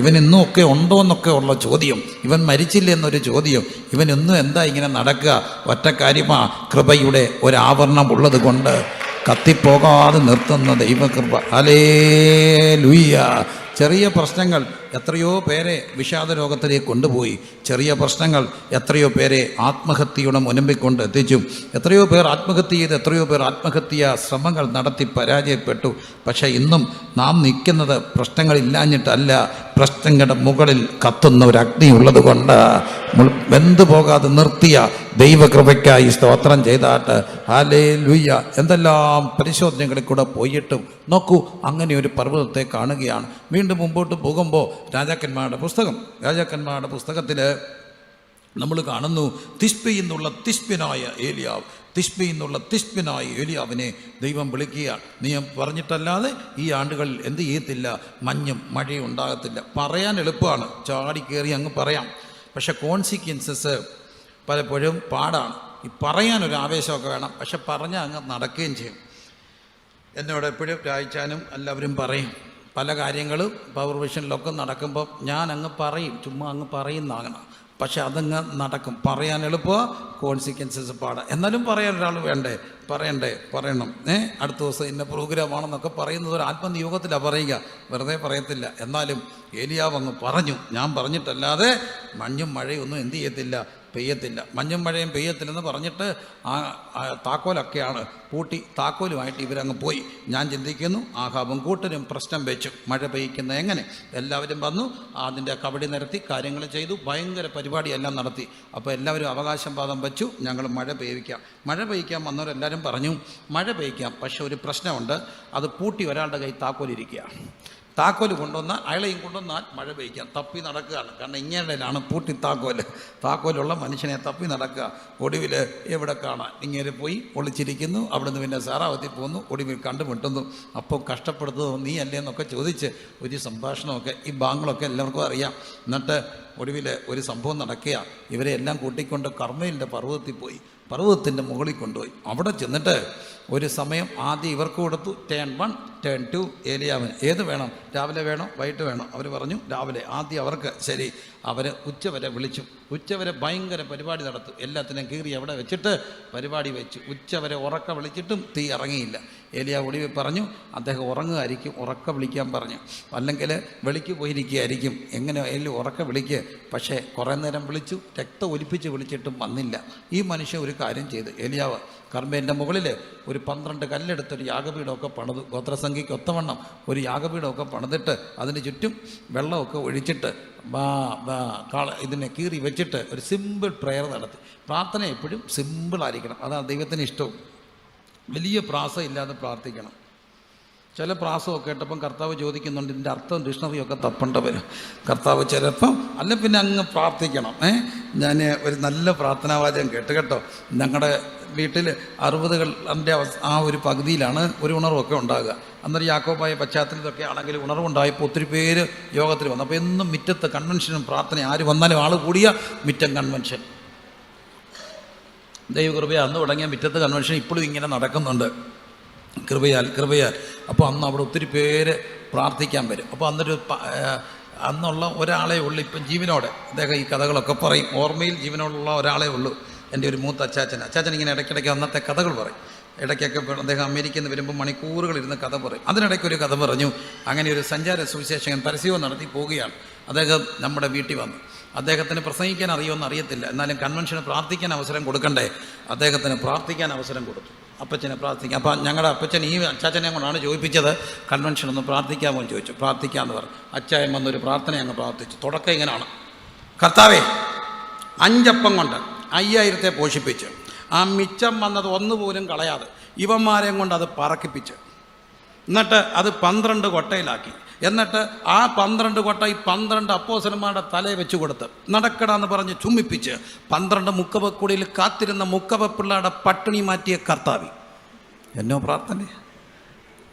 ഇവൻ ഇന്നും ഒക്കെ ഉണ്ടോ എന്നൊക്കെ ഉള്ള ചോദ്യം, ഇവൻ മരിച്ചില്ല എന്നൊരു ചോദ്യം, ഇവൻ ഇന്നും എന്താ ഇങ്ങനെ നടക്കുക? ഒറ്റ കാര്യമാ, കൃപയുടെ ഒരാവരണം ഉള്ളത് കൊണ്ട് കത്തിപ്പോകാതെ നിർത്തുന്ന ദൈവകൃപ. ഹല്ലേലൂയ. ചെറിയ പ്രശ്നങ്ങൾ എത്രയോ പേരെ വിഷാദ രോഗത്തിലേക്ക് കൊണ്ടുപോയി. ചെറിയ പ്രശ്നങ്ങൾ എത്രയോ പേരെ ആത്മഹത്യയുടെ മുനമ്പിൽ കൊണ്ട് എത്തിച്ചു. എത്രയോ പേർ ആത്മഹത്യ ചെയ്ത്, എത്രയോ പേർ ആത്മഹത്യാ ശ്രമങ്ങൾ നടത്തി പരാജയപ്പെട്ടു. പക്ഷേ ഇന്നും നാം നിൽക്കുന്നത് പ്രശ്നങ്ങളില്ലാഞ്ഞിട്ടല്ല, പ്രശ്നങ്ങളുടെ മുകളിൽ കത്തുന്ന ഒരു അഗ്നി ഉള്ളത് കൊണ്ട് വെന്തു പോകാതെ നിർത്തിയ ദൈവകൃപയ്ക്കായി സ്തോത്രം ചെയ്താട്ട്. ഹല്ലേലൂയ. എന്തെല്ലാം പരിശോധനകളിൽ കൂടെ പോയിട്ടും നോക്കൂ, അങ്ങനെ ഒരു പർവ്വതത്തെ കാണുകയാണ്. വീണ്ടും മുമ്പോട്ട് പോകുമ്പോൾ രാജാക്കന്മാരുടെ പുസ്തകത്തിൽ നമ്മൾ കാണുന്നു, തിശ്ബിയിൽ നിന്നുള്ള തിശ്ബിനായ ഏലിയാവിനെ ദൈവം വിളിക്കുക. നീ പറഞ്ഞിട്ടല്ലാതെ ഈ ആണ്ടുകളിൽ എന്ത് ചെയ്യത്തില്ല, മഞ്ഞും മഴയും ഉണ്ടാകത്തില്ല. പറയാൻ എളുപ്പമാണ്, ചാടി കയറി അങ്ങ് പറയാം. പക്ഷെ കോൺസിക്വൻസസ് പലപ്പോഴും പാടാണ്. ഈ പറയാനൊരു ആവേശമൊക്കെ വേണം, പക്ഷെ പറഞ്ഞാൽ അങ്ങ് നടക്കുകയും ചെയ്യും. എന്നോട് എപ്പോഴും രായിച്ചാനും എല്ലാവരും പറയും, പല കാര്യങ്ങളും പവർ വിഷനിലൊക്കെ നടക്കുമ്പോൾ ഞാൻ അങ്ങ് പറയും, ചുമ്മാ അങ്ങ് പറയുന്നതാകണം. പക്ഷെ അതങ്ങ് നടക്കും. പറയാൻ എളുപ്പമാണ്, കോൺസിക്വൻസസ് പാടാം. എന്നാലും പറയാൻ ഒരാൾ വേണ്ടേ, പറയണം. അടുത്ത ദിവസം ഇന്ന പ്രോഗ്രാമാണെന്നൊക്കെ പറയുന്നത് ഒരു ആത്മനിയോഗത്തിലാണ് പറയുക, വെറുതെ പറയത്തില്ല. എന്നാലും ഏലിയാവ് അങ്ങ് പറഞ്ഞു, ഞാൻ പറഞ്ഞിട്ടല്ലാതെ മഞ്ഞും മഴയൊന്നും എന്ത് ചെയ്യത്തില്ല, പെയ്യത്തില്ല. മഞ്ഞും മഴയും പെയ്യത്തില്ലെന്ന് പറഞ്ഞിട്ട് ആ താക്കോലൊക്കെയാണ് പൂട്ടി, താക്കോലുമായിട്ട് ഇവരങ്ങ് പോയി. ഞാൻ ചിന്തിക്കുന്നു, ആഹാബും കൂട്ടരും പ്രശ്നം വെച്ചു, മഴ പെയ്യിക്കുന്നത് എങ്ങനെ. എല്ലാവരും വന്നു, അതിൻ്റെ കബഡി നിരത്തി കാര്യങ്ങൾ ചെയ്തു, ഭയങ്കര പരിപാടിയെല്ലാം നടത്തി. അപ്പോൾ എല്ലാവരും അവകാശം വാദം വെച്ചു, ഞങ്ങൾ മഴ പെയ്യിക്കാൻ വന്നവരെല്ലാവരും പറഞ്ഞു മഴ പെയ്യിക്കാം, പക്ഷെ ഒരു പ്രശ്നമുണ്ട്, അത് പൂട്ടി ഒരാളുടെ കൈ താക്കോലിരിക്കുക. താക്കോല് കൊണ്ടുവന്നാൽ അയാളെയും കൊണ്ടുവന്നാൽ മഴ പെയ്യിക്കാം. തപ്പി നടക്കുകയാണ്, കാരണം ഇങ്ങനെയാണ് പൂട്ടി താക്കോലുള്ള മനുഷ്യനെ തപ്പി നടക്കുക. ഒടുവിൽ എവിടെ കാണാൻ ഇങ്ങനെ പോയി ഒളിച്ചിരിക്കുന്നു. അവിടെ നിന്ന് പിന്നെ സാറാവത്തി പോകുന്നു, ഒടുവിൽ കണ്ടുമുട്ടുന്നു. അപ്പോൾ കഷ്ടപ്പെടുന്നത് നീ അല്ലേ എന്നൊക്കെ ചോദിച്ച് ഒരു സംഭാഷണമൊക്കെ ഈ ബാങ്കളൊക്കെ എല്ലാവർക്കും അറിയാം. എന്നിട്ട് ഒടുവിൽ ഒരു സംഭവം നടക്കുക, ഇവരെ എല്ലാം കൂട്ടിക്കൊണ്ട് കർമ്മയിലിൻ്റെ പർവ്വതത്തിൻ്റെ മുകളിൽ കൊണ്ടുപോയി. അവിടെ ചെന്നിട്ട് ഒരു സമയം ആദ്യം ഇവർക്ക് കൊടുത്തു, ടേൺ 1 ടേൺ 2 ഏലിയാവിന്. ഏത് വേണം, രാവിലെ വേണോ വൈകിട്ട് വേണോ? അവർ പറഞ്ഞു രാവിലെ. ആദ്യം അവർക്ക്. ശരി, അവർ ഉച്ചവരെ വിളിച്ചു. ഉച്ചവരെ ഭയങ്കര പരിപാടി നടത്തും. എല്ലാത്തിനും കീറി അവിടെ വെച്ചിട്ട് പരിപാടി വെച്ചു. ഉച്ചവരെ ഉറക്ക വിളിച്ചിട്ടും തീ ഇറങ്ങിയില്ല. ഏലിയാ ഒടുവിൽ പറഞ്ഞു, അദ്ദേഹം ഉറങ്ങുമായിരിക്കും, ഉറക്ക വിളിക്കാൻ പറഞ്ഞു. അല്ലെങ്കിൽ വെളിക്ക് പോയിരിക്കുകയായിരിക്കും, എങ്ങനെ ആയാലും ഉറക്ക വിളിക്കുക. പക്ഷേ കുറേ നേരം വിളിച്ചു, രക്തം ഒലിപ്പിച്ച് വിളിച്ചിട്ടും വന്നില്ല. ഈ മനുഷ്യൻ ഒരു കാര്യം ചെയ്തു. ഏലിയാവ് കർമ്മേൻ്റെ മുകളിൽ ഒരു 12 കല്ലെടുത്തൊരു യാഗപീഠമൊക്കെ പണിതു. ഗോത്രസംഖ്യയ്ക്ക് ഒത്തവണ്ണം ഒരു യാഗപീഠമൊക്കെ പണിതിട്ട് അതിന് ചുറ്റും വെള്ളമൊക്കെ ഒഴിച്ചിട്ട് ഇതിനെ കീറി വെച്ചിട്ട് ഒരു സിമ്പിൾ പ്രെയർ നടത്തി. പ്രാർത്ഥന എപ്പോഴും സിമ്പിളായിരിക്കണം, അതാണ് ദൈവത്തിന് ഇഷ്ടവും. വലിയ പ്രാസം ഇല്ലാതെ പ്രാർത്ഥിക്കണം. ചില പ്രാസമൊക്കെ കേട്ടപ്പം കർത്താവ് ചോദിക്കുന്നുണ്ട്, ഇതിൻ്റെ അർത്ഥം ഡിക്ഷണറിയൊക്കെ തപ്പേണ്ട വരും. കർത്താവ് ചിലപ്പം അല്ല പിന്നെ അങ്ങ് പ്രാർത്ഥിക്കണം. ഞാൻ ഒരു നല്ല പ്രാർത്ഥനാവാചകം കേട്ടോ. ഞങ്ങളുടെ വീട്ടിൽ 60കളുടെ ആ ഒരു പകുതിയിലാണ് ഒരു ഉണർവൊക്കെ ഉണ്ടാകുക. അന്നേരം യാക്കോബായ പശ്ചാത്തലത്തൊക്കെ ആണെങ്കിൽ ഉണർവുണ്ടായപ്പോൾ ഒത്തിരി പേര് യോഗത്തിൽ വന്നു. അപ്പോൾ എന്നും മുറ്റത്ത് കൺവെൻഷനും പ്രാർത്ഥന, ആര് വന്നാലും ആൾ കൂടിയ മുറ്റം കൺവെൻഷൻ. ദൈവകൃപയാൽ അന്ന് തുടങ്ങിയ മുറ്റത്ത് കൺവെൻഷൻ ഇപ്പോഴും ഇങ്ങനെ നടക്കുന്നുണ്ട്, കൃപയാൽ. അപ്പോൾ അന്ന് അവിടെ ഒത്തിരി പേര് പ്രാർത്ഥിക്കാൻ വരും. അപ്പോൾ അന്നുള്ള ഒരാളേ ഉള്ളൂ ഇപ്പം ജീവനോടെ. അദ്ദേഹം ഈ കഥകളൊക്കെ പറയും. ഓർമ്മയിൽ ജീവനോടുള്ള ഒരാളേ ഉള്ളൂ, എൻ്റെ ഒരു മൂത്ത അച്ചാച്ചൻ ഇങ്ങനെ ഇടയ്ക്കിടയ്ക്ക് അന്നത്തെ കഥകൾ പറയും. ഇടയ്ക്കൊക്കെ അദ്ദേഹം അമേരിക്കയിൽ നിന്ന് വരുമ്പോൾ മണിക്കൂറുകളിരുന്ന് കഥ പറയും. അതിനിടയ്ക്ക് ഒരു കഥ പറഞ്ഞു. അങ്ങനെ ഒരു സഞ്ചാര സുവിശേഷകൻ പരസ്യവും നടത്തി പോവുകയാണ്. അദ്ദേഹം നമ്മുടെ വീട്ടിൽ വന്നു. അദ്ദേഹത്തിന് പ്രസംഗിക്കാൻ അറിയുമെന്ന് അറിയത്തില്ല, എന്നാലും കൺവെൻഷന് പ്രാർത്ഥിക്കാൻ അവസരം കൊടുക്കണ്ടേ. അദ്ദേഹത്തിന് പ്രാർത്ഥിക്കാൻ അവസരം കൊടുത്തു, അപ്പച്ചനെ പ്രാർത്ഥിക്കാം. അപ്പം ഞങ്ങളുടെ അപ്പച്ചൻ ഈ അച്ചാച്ചനെ കൊണ്ടാണ് ചോദിപ്പിച്ചത്, കൺവെൻഷൻ ഒന്ന് പ്രാർത്ഥിക്കാമോ എന്ന് ചോദിച്ചു. പ്രാർത്ഥിക്കാമെന്ന് പറഞ്ഞു. അച്ചായൻ വന്നൊരു പ്രാർത്ഥന അങ്ങ് പ്രാർത്ഥിച്ചു. തുടക്കം ഇങ്ങനെയാണ്: കർത്താവേ, 5 അപ്പം കൊണ്ട് 5000 പോഷിപ്പിച്ച്, ആ മിച്ചം വന്നത് ഒന്നുപോലും കളയാതെ ഇവന്മാരെയും കൊണ്ട് അത് പറക്കിപ്പിച്ച്, എന്നിട്ട് അത് 12 കൊട്ടയിലാക്കി, എന്നിട്ട് ആ 12 കൊട്ട ഈ 12 അപ്പോസ്തലന്മാരുടെ തലയിൽ വെച്ച് കൊടുത്ത് നടക്കടാന്ന് പറഞ്ഞ് ചുമ്മിപ്പിച്ച് 12 മുക്കവക്കുടിയിൽ കാത്തിരുന്ന മുക്കവ പിള്ളയുടെ പട്ടിണി മാറ്റിയ കർത്താവി. എന്നോ പ്രാർത്ഥന.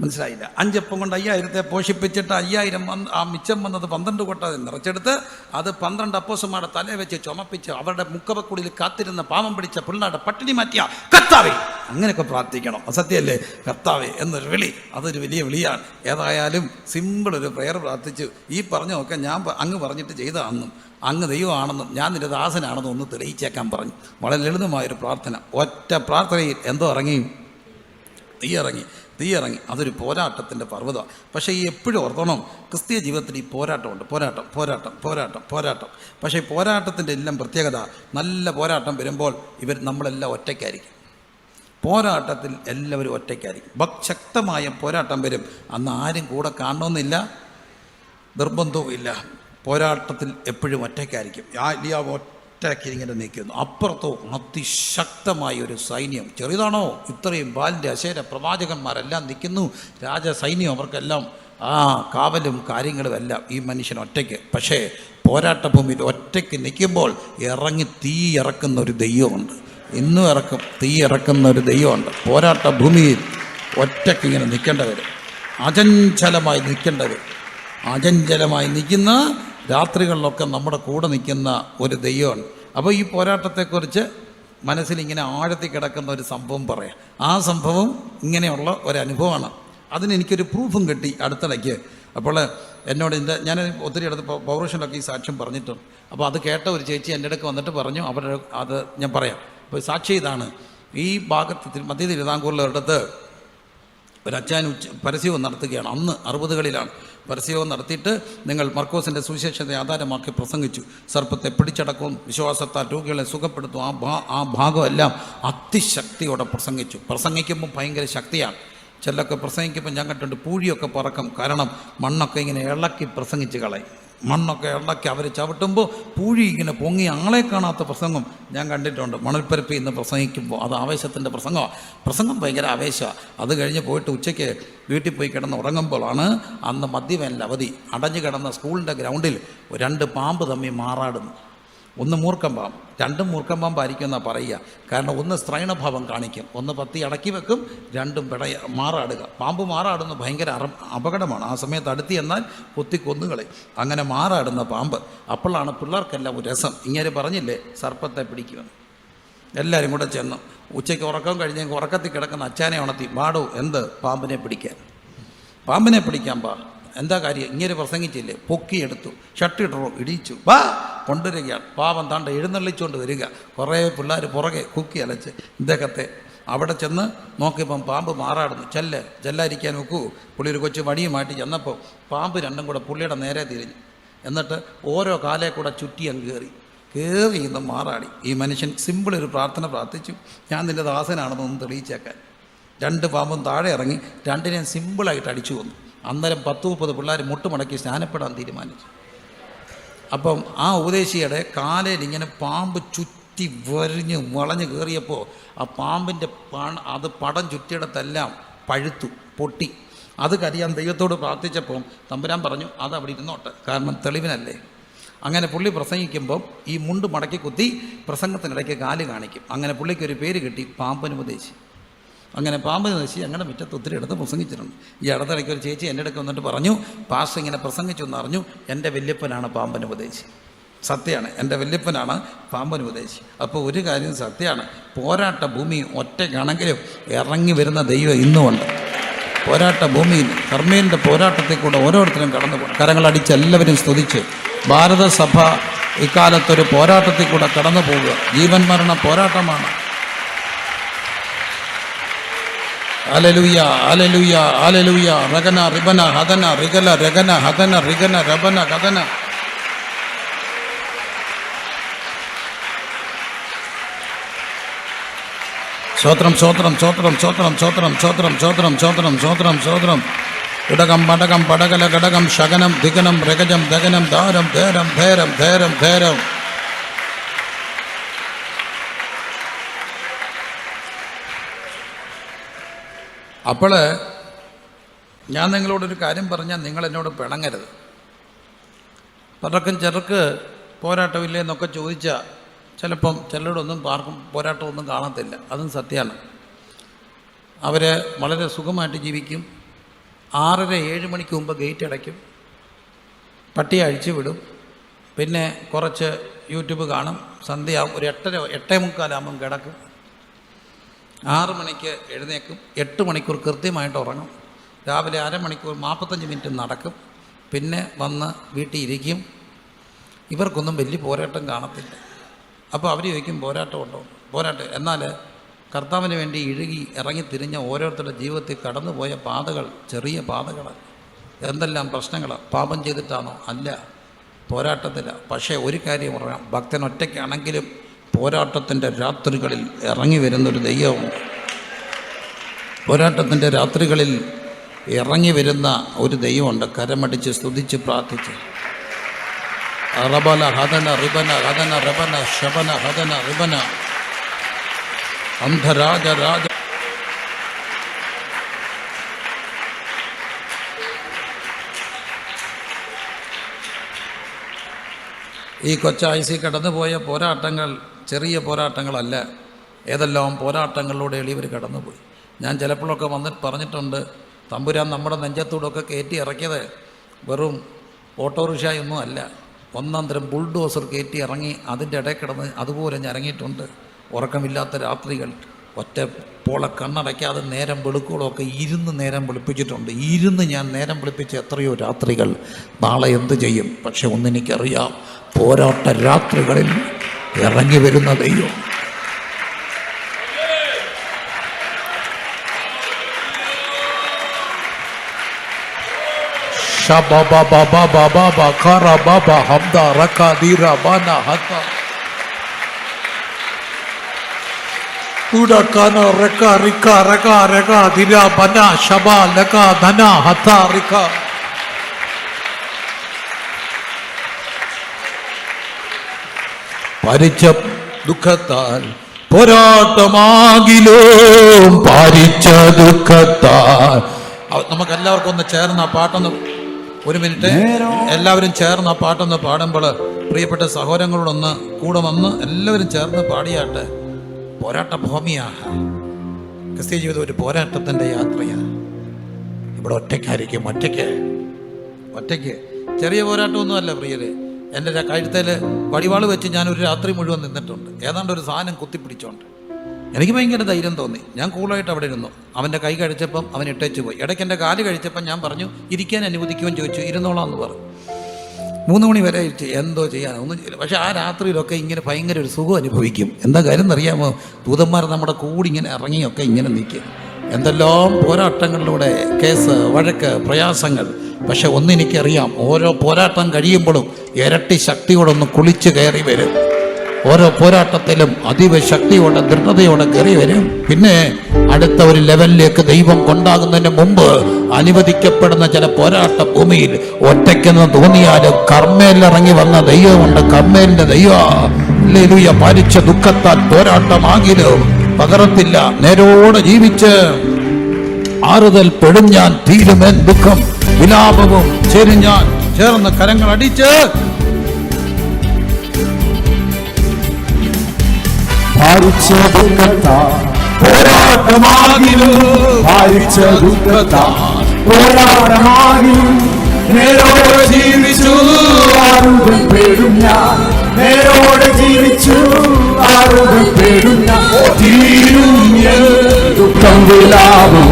മനസ്സിലായില്ല. 5 അപ്പം കൊണ്ട് 5000 പോഷിപ്പിച്ചിട്ട് 5000 വന്ന് ആ മിച്ചം വന്നത് 12 കൊട്ട നിറച്ചെടുത്ത് അത് 12 അപ്പോസ്തലന്മാരുടെ തലയെ വെച്ച് ചുമപ്പിച്ച് അവരുടെ മുക്കവക്കുടിയിൽ കാത്തിരുന്ന പാവം പിടിച്ച പിള്ളേരുടെ പട്ടിണി മാറ്റിയ കർത്താവേ, അങ്ങനെയൊക്കെ പ്രാർത്ഥിക്കണം. സത്യമല്ലേ? കർത്താവേ എന്നൊരു വിളി, അതൊരു വലിയ വിളിയാണ്. ഏതായാലും സിമ്പിൾ ഒരു പ്രെയർ പ്രാർത്ഥിച്ചു. ഈ പറഞ്ഞൊക്കെ ഞാൻ അങ്ങ് പറഞ്ഞിട്ട് ചെയ്തതാണെന്നും അങ്ങ് ദൈവമാണെന്നും ഞാൻ നിന്റെ ദാസനാണെന്നും ഒന്ന് തെളിയിച്ചേക്കാൻ പറഞ്ഞു. വളരെ ലളിതമായൊരു പ്രാർത്ഥന. ഒറ്റ പ്രാർത്ഥനയിൽ എന്തോ ഇറങ്ങി? തീ ഇറങ്ങി. അതൊരു പോരാട്ടത്തിൻ്റെ പർവ്വതമാണ്. പക്ഷേ ഈ എപ്പോഴും ഓർത്തോണം, ക്രിസ്തീയ ജീവിതത്തിൽ ഈ പോരാട്ടമുണ്ട്. പോരാട്ടം. പക്ഷേ ഈ പോരാട്ടത്തിൻ്റെ എല്ലാം പ്രത്യേകത, നല്ല പോരാട്ടം വരുമ്പോൾ നമ്മളെല്ലാം ഒറ്റയ്ക്കായിരിക്കും. പോരാട്ടത്തിൽ എല്ലാവരും ഒറ്റയ്ക്കായിരിക്കും. ശക്തമായ പോരാട്ടം വരും. അന്ന് ആരും കൂടെ കാണണമെന്നില്ല, നിർബന്ധവും ഇല്ല. പോരാട്ടത്തിൽ എപ്പോഴും ഒറ്റയ്ക്കായിരിക്കും. ഒറ്റയ്ക്ക് ഇങ്ങനെ നിൽക്കുന്നു. അപ്പുറത്തോ അതിശക്തമായ ഒരു സൈന്യം. ചെറുതാണോ? ഇത്രയും ബാലിൻ്റെ അശേര പ്രവാചകന്മാരെല്ലാം നിൽക്കുന്നു, രാജസൈന്യം. അവർക്കെല്ലാം കാവലും കാര്യങ്ങളും എല്ലാം. ഈ മനുഷ്യൻ ഒറ്റയ്ക്ക്. പക്ഷേ പോരാട്ടഭൂമിയിൽ ഒറ്റയ്ക്ക് നിൽക്കുമ്പോൾ തീ ഇറക്കുന്ന ഒരു ദൈവമുണ്ട്. ഇന്നും തീ ഇറക്കുന്ന ഒരു ദൈവമുണ്ട്. പോരാട്ട ഭൂമിയിൽ ഒറ്റയ്ക്ക് ഇങ്ങനെ നിൽക്കേണ്ടവർ, അചഞ്ചലമായി നിൽക്കുന്ന രാത്രികളിലൊക്കെ നമ്മുടെ കൂടെ നിൽക്കുന്ന ഒരു ദൈവമാണ്. അപ്പോൾ ഈ പോരാട്ടത്തെക്കുറിച്ച് മനസ്സിലിങ്ങനെ ആഴത്തിൽ കിടക്കുന്ന ഒരു സംഭവം പറയാം. ആ സംഭവം ഇങ്ങനെയുള്ള ഒരനുഭവമാണ്. അതിനെനിക്കൊരു പ്രൂഫും കിട്ടി അടുത്തിടയ്ക്ക്. അപ്പോൾ എന്നോട് ഞാൻ ഒത്തിരി അടുത്ത് പൗരുഷനിലൊക്കെ ഈ സാക്ഷ്യം പറഞ്ഞിട്ടുണ്ട്. അപ്പോൾ അത് കേട്ട ഒരു ചേച്ചി എൻ്റെ അടുക്ക് വന്നിട്ട് പറഞ്ഞു, അത് ഞാൻ പറയാം. അപ്പോൾ സാക്ഷി ഇതാണ്. ഈ ഭാഗത്ത് മധ്യ തിരുവിതാംകൂറിലൊരിടത്ത് ഒരച്ചാൻ പരസ്യവും നടത്തുകയാണ്. അന്ന് 60കളിലാണ്. പരസ്യവും നടത്തിയിട്ട് നിങ്ങൾ മർക്കോസിൻ്റെ സുവിശേഷത്തെ ആധാരമാക്കി പ്രസംഗിച്ചു. സർപ്പത്തെ പിടിച്ചടക്കും, വിശ്വാസത്താൽ രോഗികളെ സുഖപ്പെടുത്തും. ആ ഭാഗമെല്ലാം അതിശക്തിയോടെ പ്രസംഗിക്കുമ്പോൾ ഭയങ്കര ശക്തിയാണ്. ചിലൊക്കെ പ്രസംഗിക്കുമ്പോൾ ഞാൻ കണ്ടിട്ടുണ്ട് പൂഴിയൊക്കെ പറക്കും. കാരണം മണ്ണൊക്കെ ഇങ്ങനെ ഇളക്കി പ്രസംഗിച്ച് കളയും. മണ്ണൊക്കെ ഇളക്കി അവർ ചവിട്ടുമ്പോൾ പൂഴി ഇങ്ങനെ പൊങ്ങി ആളെ കാണാത്ത പ്രസംഗം ഞാൻ കണ്ടിട്ടുണ്ട്. മണൽപ്പരപ്പിൽ നിന്ന് പ്രസംഗിക്കുമ്പോൾ അത് ആവേശത്തിൻ്റെ പ്രസംഗം ഭയങ്കര ആവേശമാണ്. അത് കഴിഞ്ഞ് പോയിട്ട് ഉച്ചയ്ക്ക് വീട്ടിൽ പോയി കിടന്ന് ഉറങ്ങുമ്പോഴാണ് അന്ന് മദ്യവേനൽ അവധി. അടഞ്ഞു കിടന്ന സ്കൂളിൻ്റെ ഗ്രൗണ്ടിൽ 2 പാമ്പ് തമ്മിൽ മാറാടുന്നു. ഒന്ന് മൂർഖം പാമ്പ്, 2 മൂർഖം പാമ്പായിരിക്കും എന്നാണ് പറയുക. കാരണം ഒന്ന് സ്ത്രൈണഭാവം കാണിക്കും, ഒന്ന് പത്തി അടക്കി വെക്കും, 2 മാറാടുക. പാമ്പ് മാറാടുന്ന ഭയങ്കര അപകടമാണ്. ആ സമയത്ത് അടുത്ത് എന്നാൽ കൊന്നുകളെ. അങ്ങനെ മാറാടുന്ന പാമ്പ്. അപ്പോഴാണ് പിള്ളേർക്കെല്ലാം ഒരു രസം. ഇങ്ങനെ പറഞ്ഞില്ലേ സർപ്പത്തെ പിടിക്കുമെന്ന്. എല്ലാവരും കൂടെ ചെന്നു. ഉച്ചയ്ക്ക് ഉറക്കം കഴിഞ്ഞ് ഉറക്കത്തിൽ കിടക്കുന്ന അച്ചാനെ ഉണർത്തി, പാടോ എന്ത്? പാമ്പിനെ പിടിക്കാൻ എന്താ കാര്യം? ഇങ്ങനെ പ്രസംഗിച്ചില്ലേ? പൊക്കിയെടുത്തു, ഷട്ടിട്ടോ ഇടിച്ചു, കൊണ്ടുവരികയാണ്. പാവം താണ്ട എഴുന്നള്ളിച്ചുകൊണ്ട് വരിക. കുറേ പിള്ളേർ പുറകെ കുക്കി അലച്ച് ഇദ്ദേഹത്തെ. അവിടെ ചെന്ന് നോക്കിയപ്പം പാമ്പ് മാറാടുന്നു. ചെല്ലാതിരിക്കാൻ നോക്കൂ. പുള്ളി ഒരു കൊച്ചു വടിയുമായിട്ട് ചെന്നപ്പോൾ പാമ്പ് 2 കൂടെ പുള്ളിയുടെ നേരെ തിരിഞ്ഞു. എന്നിട്ട് ഓരോ കാലേ കൂടെ ചുറ്റി അങ്ങ് കയറി ഇന്ന് മാറാടി. ഈ മനുഷ്യൻ സിമ്പിൾ ഒരു പ്രാർത്ഥന പ്രാർത്ഥിച്ചു, ഞാൻ നിൻ്റെ ദാസനാണെന്നൊന്ന് തെളിയിച്ചേക്കാൻ. 2 പാമ്പും താഴെ ഇറങ്ങി 2നെയും സിമ്പിളായിട്ട് അടിച്ചു വന്നു. അന്നേരം 10-30 പിള്ളേർ മുട്ടുമടക്കി സ്നാനപ്പെടാൻ തീരുമാനിച്ചു. അപ്പം ആ ഉപദേശിയുടെ കാലയിൽ ഇങ്ങനെ പാമ്പ് ചുറ്റി വളഞ്ഞ് കയറിയപ്പോൾ ആ പാമ്പിൻ്റെ പടം ചുറ്റിയിടത്തെല്ലാം പഴുത്തു പൊട്ടി. അത് കരിയാൻ ദൈവത്തോട് പ്രാർത്ഥിച്ചപ്പോൾ തമ്പുരാൻ പറഞ്ഞു, അത് അവിടെ ഇരുന്നോട്ടെ, കാരണം തെളിവിനല്ലേ. അങ്ങനെ പുള്ളി പ്രസംഗിക്കുമ്പം ഈ മുണ്ട് മടക്കി കുത്തി പ്രസംഗത്തിനിടയ്ക്ക് കാല് കാണിക്കും. അങ്ങനെ പുള്ളിക്കൊരു പേര് കിട്ടി, പാമ്പനുപദേശി. അങ്ങനെ പാമ്പിന് നശി അങ്ങനെ മുറ്റത്ത് ഒത്തിരി ഇടത്ത് പ്രസംഗിച്ചിട്ടുണ്ട്. ഈ അടുത്തിടയ്ക്ക് ഒരു ചേച്ചി എൻ്റെ അടുക്ക് വന്നിട്ട് പറഞ്ഞു, പാസ്റ്റർ ഇങ്ങനെ പ്രസംഗിച്ചു എന്ന് അറിഞ്ഞു, എൻ്റെ വല്യപ്പനാണ് പാമ്പനുപദേശി. സത്യമാണ്, എൻ്റെ വല്യപ്പനാണ് പാമ്പനുപദേശി. അപ്പോൾ ഒരു കാര്യം സത്യമാണ്, പോരാട്ട ഭൂമി ഒറ്റയ്ക്കാണെങ്കിലും ഇറങ്ങി വരുന്ന ദൈവം ഇന്നുമുണ്ട്. പോരാട്ട ഭൂമിയിൽ കർമ്മേലിൻ്റെ പോരാട്ടത്തിൽ കൂടെ ഓരോരുത്തരും കടന്നു പോകും. കരങ്ങളടിച്ച് എല്ലാവരും സ്തുതിച്ച്. ഭാരതസഭ ഇക്കാലത്തൊരു പോരാട്ടത്തിൽ കൂടെ കടന്നു പോവുക. ജീവൻ മരണ പോരാട്ടമാണ്. Hallelujah hallelujah hallelujah. റഗന റിബന ഹദന റിഗല രഗന ഹദന റിഗന രബന ഹദന. സ്വോത്രം. ഇടകം പടകം പടകല ഘടകം ശകനം ദിഗനം രഗജം ദഗനം ധാരം ധേരം ധേരം ധേരം ധേരം. അപ്പോൾ ഞാൻ നിങ്ങളോടൊരു കാര്യം പറഞ്ഞാൽ നിങ്ങൾ എന്നോട് പിണങ്ങരുത്. പലർക്കും ചെറുക്ക് പോരാട്ടമില്ലേ എന്നൊക്കെ ചോദിച്ചാൽ ചിലപ്പം ചിലരോടൊന്നും ആർക്കും പോരാട്ടമൊന്നും കാണത്തില്ല. അതും സത്യമാണ്. അവർ വളരെ സുഖമായിട്ട് ജീവിക്കും, 6:30-7 മണിക്ക് മുമ്പ് ഗേറ്റ് അടയ്ക്കും, പട്ടിയെ അഴിച്ചു വിടും. പിന്നെ കുറച്ച് യൂട്യൂബ് കാണും. സന്ധ്യയാവും, ഒരു 8:45 കിടക്കും. 6 മണിക്ക് എഴുന്നേക്കും. 8 മണിക്കൂർ കൃത്യമായിട്ട് ഉറങ്ങും. രാവിലെ അരമണിക്കൂർ 45 മിനിറ്റ് നടക്കും. പിന്നെ വന്ന് വീട്ടിൽ ഇരിക്കും. ഇവർക്കൊന്നും വലിയ പോരാട്ടം കാണത്തില്ല. അപ്പോൾ അവർ ചോദിക്കും പോരാട്ടം ഉണ്ടോ? പോരാട്ടം. എന്നാൽ കർത്താവിന് വേണ്ടി ഇഴുകി ഇറങ്ങി തിരിഞ്ഞ ഓരോരുത്തരുടെ ജീവിതത്തിൽ കടന്നുപോയ പാതകൾ ചെറിയ പാതകളാണ്. എന്തെല്ലാം പ്രശ്നങ്ങളാണ്. പാപം ചെയ്തിട്ടാണോ? അല്ല, പോരാട്ടത്തില്ല. പക്ഷേ ഒരു കാര്യം പറയാം, ഭക്തൻ ഒറ്റയ്ക്കാണെങ്കിലും പോരാട്ടത്തിൻ്റെ രാത്രികളിൽ ഇറങ്ങി വരുന്നൊരു ദൈവമുണ്ട്. പോരാട്ടത്തിൻ്റെ രാത്രികളിൽ ഇറങ്ങി വരുന്ന ഒരു ദൈവമുണ്ട്. കരമടിച്ച് സ്തുതിച്ച് പ്രാർത്ഥിച്ച് റബല ഹദന റിബന ഹദന റബന ശബന ഹദന റിബന അന്ധരാജ രാജ. ഈ കൊച്ചായുസിൽ കടന്നുപോയ പോരാട്ടങ്ങൾ ചെറിയ പോരാട്ടങ്ങളല്ല. ഏതെല്ലാം പോരാട്ടങ്ങളിലൂടെ എളിയവർ കടന്നുപോയി. ഞാൻ ചിലപ്പോഴൊക്കെ വന്നിട്ട് പറഞ്ഞിട്ടുണ്ട്, തമ്പുരാൻ നമ്മുടെ നെഞ്ചത്തൂടൊക്കെ കയറ്റി ഇറക്കിയത് വെറും ഓട്ടോറിക്ഷയൊന്നും അല്ല, ഒന്നാം തരം ബുൾഡോസർ കയറ്റി ഇറങ്ങി അതിൻ്റെ ഇടയിൽ കിടന്ന് അതുപോലെ ഞാൻ ഇറങ്ങിയിട്ടുണ്ട്. ഉറക്കമില്ലാത്ത രാത്രികൾ, ഒറ്റ പോളെ കണ്ണടയ്ക്കാതെ നേരം വെളുക്കുകളൊക്കെ ഇരുന്ന് നേരം വെളുപ്പിച്ചിട്ടുണ്ട്. ഇരുന്ന് ഞാൻ നേരം വെളുപ്പിച്ച എത്രയോ രാത്രികൾ. നാളെ എന്ത് ചെയ്യും? പക്ഷെ ഒന്നെനിക്കറിയാം, പോരാട്ട രാത്രികളിൽ ഇറങ്ങി വരുന്ന ദൈവം. പരിച്ച ദുഃഖത്താൽ പോരാട്ടമാകിലോ, പാരിച്ച ദുഃഖത്താൽ. നമുക്കെല്ലാവർക്കും ഒന്ന് ചേർന്ന് ആ പാട്ടൊന്ന്, ഒരു മിനിറ്റ് എല്ലാവരും ചേർന്ന് ആ പാട്ടൊന്ന് പാടുമ്പോൾ പ്രിയപ്പെട്ട സഹോദരങ്ങളോടൊന്ന് കൂടെ വന്ന് എല്ലാവരും ചേർന്ന് പാടിയാട്ടെ. പോരാട്ട ഭൂമിയാണ് ക്രിസ്തീയ ജീവിതം, ഒരു പോരാട്ടത്തിൻ്റെ യാത്രയാണ്. ഇവിടെ ഒറ്റയ്ക്കായിരിക്കും, ഒറ്റയ്ക്ക് ചെറിയ പോരാട്ടമൊന്നും അല്ല പ്രിയരെ. എൻ്റെ കഴുത്തേൽ വടിവാള് വെച്ച് ഞാനൊരു രാത്രി മുഴുവൻ നിന്നിട്ടുണ്ട്, ഏതാണ്ട് ഒരു സാധനം കുത്തിപ്പിടിച്ചോണ്ട്. എനിക്ക് ഭയങ്കര ധൈര്യം തോന്നി. ഞാൻ കൂളായിട്ട് അവിടെ ഇരുന്നു. അവൻ്റെ കൈ കഴിച്ചപ്പം അവൻ ഇട്ടേച്ച് പോയി. ഇടയ്ക്ക് എൻ്റെ കാല് കഴിച്ചപ്പം ഞാൻ പറഞ്ഞു ഇരിക്കാൻ അനുവദിക്കുമെന്ന് ചോദിച്ചു. ഇരുന്നോളാം എന്ന് പറഞ്ഞു. 3 മണി വരെ ഇരിച്ച് എന്തോ ചെയ്യാൻ ഒന്നും ചെയ്യില്ല. പക്ഷേ ആ രാത്രിയിലൊക്കെ ഇങ്ങനെ ഭയങ്കര ഒരു സുഖം അനുഭവിക്കും. എന്താ കാര്യം എന്നറിയാമോ? ദൂതന്മാർ നമ്മുടെ കൂടി ഇങ്ങനെ ഇറങ്ങിയൊക്കെ ഇങ്ങനെ നിൽക്കും. എന്തെല്ലാം പോരാട്ടങ്ങളിലൂടെ, കേസ്, വഴക്ക്, പ്രയാസങ്ങൾ. പക്ഷെ ഒന്നെനിക്കറിയാം, ഓരോ പോരാട്ടം കഴിയുമ്പോഴും ഇരട്ടി ശക്തിയോടൊന്ന് കുളിച്ച് കയറി വരും. ഓരോ പോരാട്ടത്തിലും അതീവ ശക്തിയോടെ ദൃഢതയോടെ കയറി വരും. പിന്നെ അടുത്ത ഒരു ലെവലിലേക്ക് ദൈവം കൊണ്ടാകുന്നതിന് മുമ്പ് അനുവദിക്കപ്പെടുന്ന ചില പോരാട്ട ഭൂമിയിൽ ഒറ്റയ്ക്കെന്ന് തോന്നിയാലും കർമ്മേലിറങ്ങി വന്ന ദൈവമുണ്ട്. കർമ്മേലിന്റെ ദൈവ പാലിച്ച ദുഃഖത്താൽ പോരാട്ടമാകിലും പകരത്തില്ല. നേരോടെ ജീവിച്ച് ആറുതൽ പെടും ഞാൻ, തീരുമേൻ ദുഃഖം വിലാപവും ചേരും ഞാൻ. ചേർന്ന് കരങ്ങൾ അടിച്ച് ഭാരിച്ച ദുഃഖത്താൽ പോരാട്ടമാകിലും, ഭാരിച്ച ദുഃഖത്താൽ പോരാട്ടമാകിലും, നേരോടെ ജീവിച്ചു ആറുതൽ പേടും ഞാൻ, നേരോടെ ജീവിച്ചു ആറുതൽ പേടും ഞാൻ. തീരും ദുഃഖം വിലാപം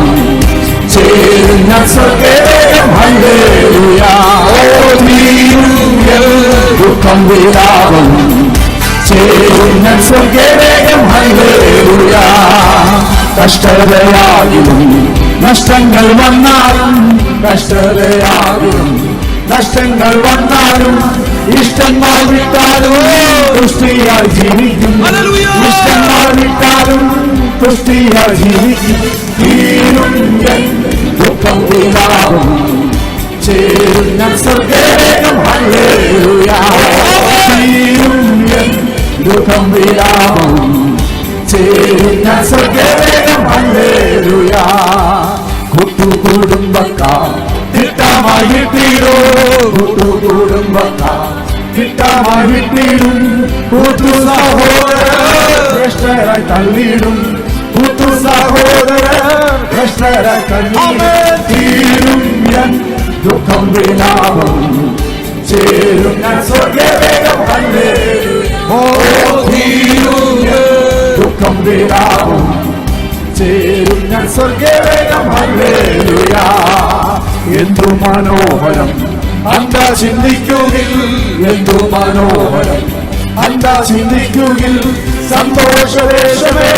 ചേരും ഞാൻ സ്വർഗ്ഗം. ഹല്ലേലൂയ. തീരും ദുഃഖം വിലാപം ചേരും ഞാൻ സ്വർഗ്ഗം. ഹല്ലേലൂയ. കഷ്ടതയാകിലും നഷ്ടങ്ങൾ വന്നാലും, കഷ്ടതയാകിലും നഷ്ടങ്ങൾ വന്നാലും, ഇഷ്ടങ്ങൾ വിട്ടാലും തുഷ്ടിയായി ജീവിക്കും. ഇഷ്ടങ്ങൾ വിട്ടാലും തുഷ്ടിയായി ജീവിക്കും. തീരും ദുഃഖം വിലാപം ചേരും ഞാൻ സ്വർഗ്ഗം. ഹല്ലേലൂയ. തീരും ദുഃഖം വിലാപം ചേരും ഞാൻ സ്വർഗ്ഗം. ഹല്ലേലൂയ. കൂട്ടുകുടുംബക്കാർ തിട്ടമായി വിട്ടിടൂ, കൂട്ടുകുടുംബക്കാർ തിട്ടമായി വിട്ടിടും. കൂട്ടു സഹോദരർ ശ്രേഷ്ഠരായി തള്ളിയിടും, കൂട്ടു സഹോദരർ കഷ്ടര കണ്ണീർ തീരും എൻ ദുഃഖം വിലാപം ചേരും ഞാൻ സ്വർഗവേഗം ഹല്ലേലൂയ ഓ തീരും ദുഃഖം വിലാപം ചേരും ഞാൻ സ്വർഗവേഗം ഹല്ലേലൂയ എന്തു മനോഹരം അന്താ ചിന്തിക്കുകിൽ എന്തു മനോഹരം അന്താ ചിന്തിക്കുകിൽ സന്തോഷദേശമേ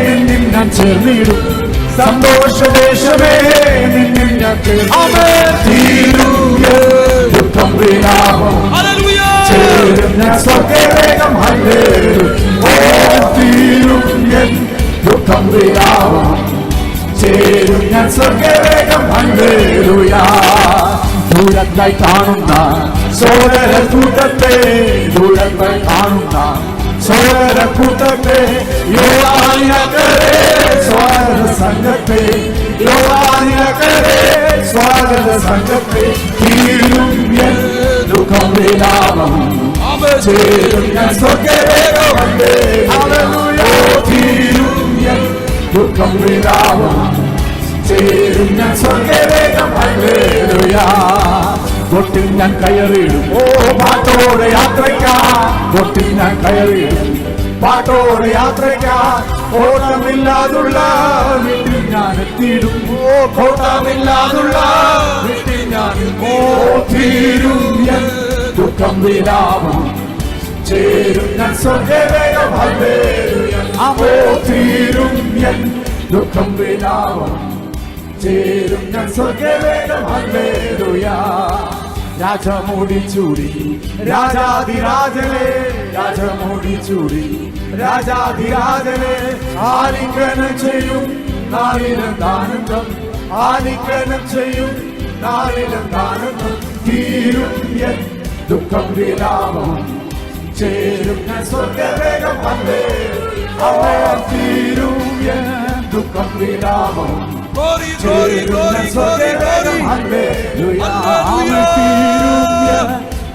നിന്നിൽ ഞാൻ ചേർന്നിടും സന്തോഷദേശമേ നിന്നിൽ ഞാൻ തീരും ദുഃഖം വിലാപം ചേരും ഞാൻ സ്വർഗവേഗം ഹല്ലേലൂയ ഓ തീരും ദുഃഖം വിലാപം ചേരും ഞാൻ സ്വർഗവേഗം ഹല്ലേലൂയ ദൂരത്തായി കാണുന്ന സോദര കൂട്ടത്തെ ദൂരത്തായി കാണുന്ന സോദര കൂട്ടത്തെ യോവാനിനക്കരെ സ്വാഗത സംഘത്തെ യോവാനിനക്കരെ സ്വാഗത സംഘത്തെ തീരും എൻ ദുഃഖം വിലാപം ചേരും ഞാൻ സ്വർഗവേഗം ഹല്ലേലൂയ തീരും എൻ ദുഃഖം വിലാപം ചേരും ഞാൻ സ്വർഗവേഗം ഹല്ലേലൂയ ബോട്ടിൽ ഞാൻ കയറിയിടും ഓ പാട്ടോടെ യാത്രയ്ക്കാ ബോട്ടിൽ ഞാൻ കയറിയിടും പാട്ടോടെ യാത്രയ്ക്കാ ഓട്ടമില്ലാതുള്ള വീട്ടിൽ ഞാൻ എത്തിയിടും ഓ ഓട്ടമില്ലാതുള്ള വീട്ടിൽ ഞാൻ ഓ തീരും എൻ ദുഃഖം വിലാപം ചേരും ഞാൻ സ്വർഗവേഗം ഹല്ലേലൂയ ഓ തീരും എൻ ദുഃഖം വിലാപം ചേരും ഞാൻ സ്വർഗവേഗം ഹല്ലേലൂയ രാജമോടി ചൂടി രാജാധിരാജനെ രാജമോടി ചൂടി രാജാധിരാജനെ ആലിംഗനം ചെയ്യും നാളിലെന്താനന്ദം ആലിംഗനം ചെയ്യും നാളിലെന്താനന്ദം തീരും എൻ ദുഃഖം വിലാപം ചേരും ഞാൻ സ്വർഗവേഗം ഹല്ലേലൂയ തീരും എൻ ദുഃഖം വിലാപം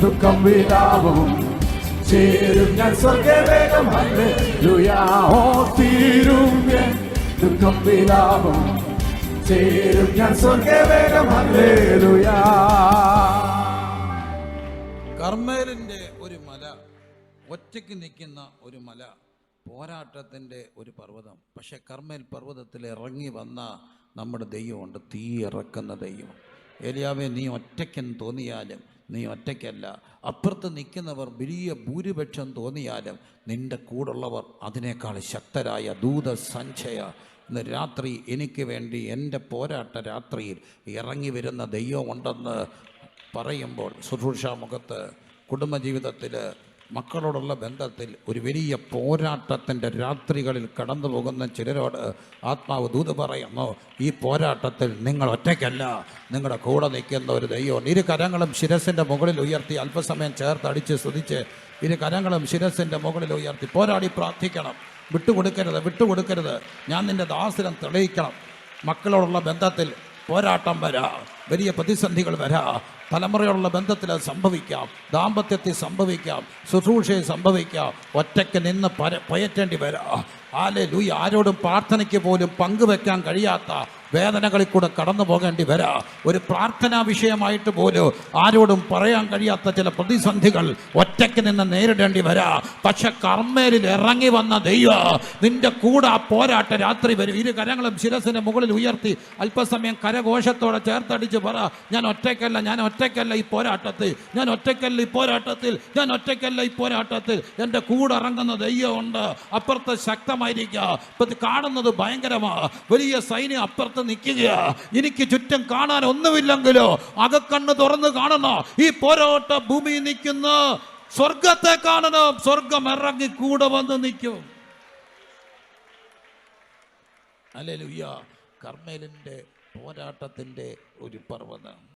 ദുഃഖം വിലാപം ചേരും ഞാൻ സ്വർഗവേഗം ഹല്ലേലൂയ ഓ തീരും ദുഃഖം വിലാപം ചേരും ഞാൻ സ്വർഗവേഗം ഹല്ലേലൂയ കർമ്മേലിൻ്റെ ഒരു മല, ഒറ്റയ്ക്ക് നിൽക്കുന്ന ഒരു മല, പോരാട്ടത്തിൻ്റെ ഒരു പർവ്വതം. പക്ഷെ കർമ്മേൽ പർവ്വതത്തിൽ ഇറങ്ങി വന്ന നമ്മുടെ ദൈവമുണ്ട്, തീ ഇറക്കുന്ന ദൈവം. ഏലിയാവേ, നീ ഒറ്റയ്ക്കെന്ന് തോന്നിയാലും നീ ഒറ്റയ്ക്കല്ല. അപ്പുറത്ത് നിൽക്കുന്നവർ വലിയ ഭൂരിപക്ഷം തോന്നിയാലും നിൻ്റെ കൂടുള്ളവർ അതിനേക്കാൾ ശക്തരായ ദൂതസഞ്ചയ. ഇന്ന് രാത്രി എനിക്ക് വേണ്ടി എൻ്റെ പോരാട്ട രാത്രിയിൽ ഇറങ്ങി വരുന്ന ദൈവമുണ്ടെന്ന് പറയുമ്പോൾ ശുശ്രൂഷാമുഖത്ത്, കുടുംബജീവിതത്തിൽ, മക്കളോടുള്ള ബന്ധത്തിൽ ഒരു വലിയ പോരാട്ടത്തിൻ്റെ രാത്രികളിൽ കടന്നു പോകുന്ന ചിലരോട് ആത്മാവ് ദൂത് പറയുന്നു, ഈ പോരാട്ടത്തിൽ നിങ്ങൾ ഒറ്റയ്ക്കല്ല, നിങ്ങളുടെ കൂടെ നിൽക്കുന്ന ഒരു ദൈവം. ഇരു കരങ്ങളും ശിരസിൻ്റെ മുകളിൽ ഉയർത്തി അല്പസമയം ചേർത്തടിച്ച് സ്തുതിച്ച് ഇരു കരങ്ങളും ശിരസിൻ്റെ മുകളിൽ ഉയർത്തി പോരാടി പ്രാർത്ഥിക്കണം. വിട്ടുകൊടുക്കരുത്. ഞാൻ നിൻ്റെ ദാസനം തെളിയിക്കണം. മക്കളോടുള്ള ബന്ധത്തിൽ പോരാട്ടം വരാം, വലിയ പ്രതിസന്ധികൾ വരാം, തലമുറയോടുള്ള ബന്ധത്തിൽ അത് സംഭവിക്കാം, ദാമ്പത്യത്തിൽ സംഭവിക്കാം, ശുശ്രൂഷയിൽ സംഭവിക്കാം. ഒറ്റയ്ക്ക് നിന്ന് പയറ്റേണ്ടി വരാം. ഹല്ലേലൂയ. ആരോടും പ്രാർത്ഥനയ്ക്ക് പോലും പങ്കുവെക്കാൻ കഴിയാത്ത വേദനകളിൽ കൂടെ കടന്നു പോകേണ്ടി വരാം. ഒരു പ്രാർത്ഥനാ വിഷയമായിട്ട് പോലും ആരോടും പറയാൻ കഴിയാത്ത ചില പ്രതിസന്ധികൾ ഒറ്റയ്ക്ക് നിന്ന് നേരിടേണ്ടി വരാം. പക്ഷെ കർമ്മേലിൽ ഇറങ്ങി വന്ന ദൈവം നിന്റെ കൂടെ ആ പോരാട്ട രാത്രി വരും. ഇരു കരങ്ങളും ശിരസിന് മുകളിൽ ഉയർത്തി അല്പസമയം കരഘോഷത്തോടെ ചേർത്തടിച്ച് പറ, ഞാൻ ഒറ്റയ്ക്കല്ല ഈ പോരാട്ടത്തിൽ, ഞാൻ ഒറ്റയ്ക്കല്ല ഈ പോരാട്ടത്തിൽ, എൻ്റെ കൂടെ ഇറങ്ങുന്ന ദൈവമുണ്ട്. അപ്പുറത്ത് ശക്തമായിരിക്കുക. ഇപ്പം കാണുന്നത് ഭയങ്കരമാണ്, വലിയ സൈന്യം അപ്പുറത്ത് നിൽക്കുക. എനിക്ക് ചുറ്റും കാണാൻ ഒന്നുമില്ലെങ്കിലോ അകക്കണ്ണ് തുറന്ന് കാണണം. ഈ പോരാട്ട ഭൂമി നിൽക്കുന്ന സ്വർഗത്തെ കാണണം. സ്വർഗം ഇറങ്ങി കൂടെ വന്ന് നിൽക്കും. ഹല്ലേലൂയ. കർമ്മേലിൻ്റെ പോരാട്ടത്തിൻ്റെ ഒരു പർവ്വതം.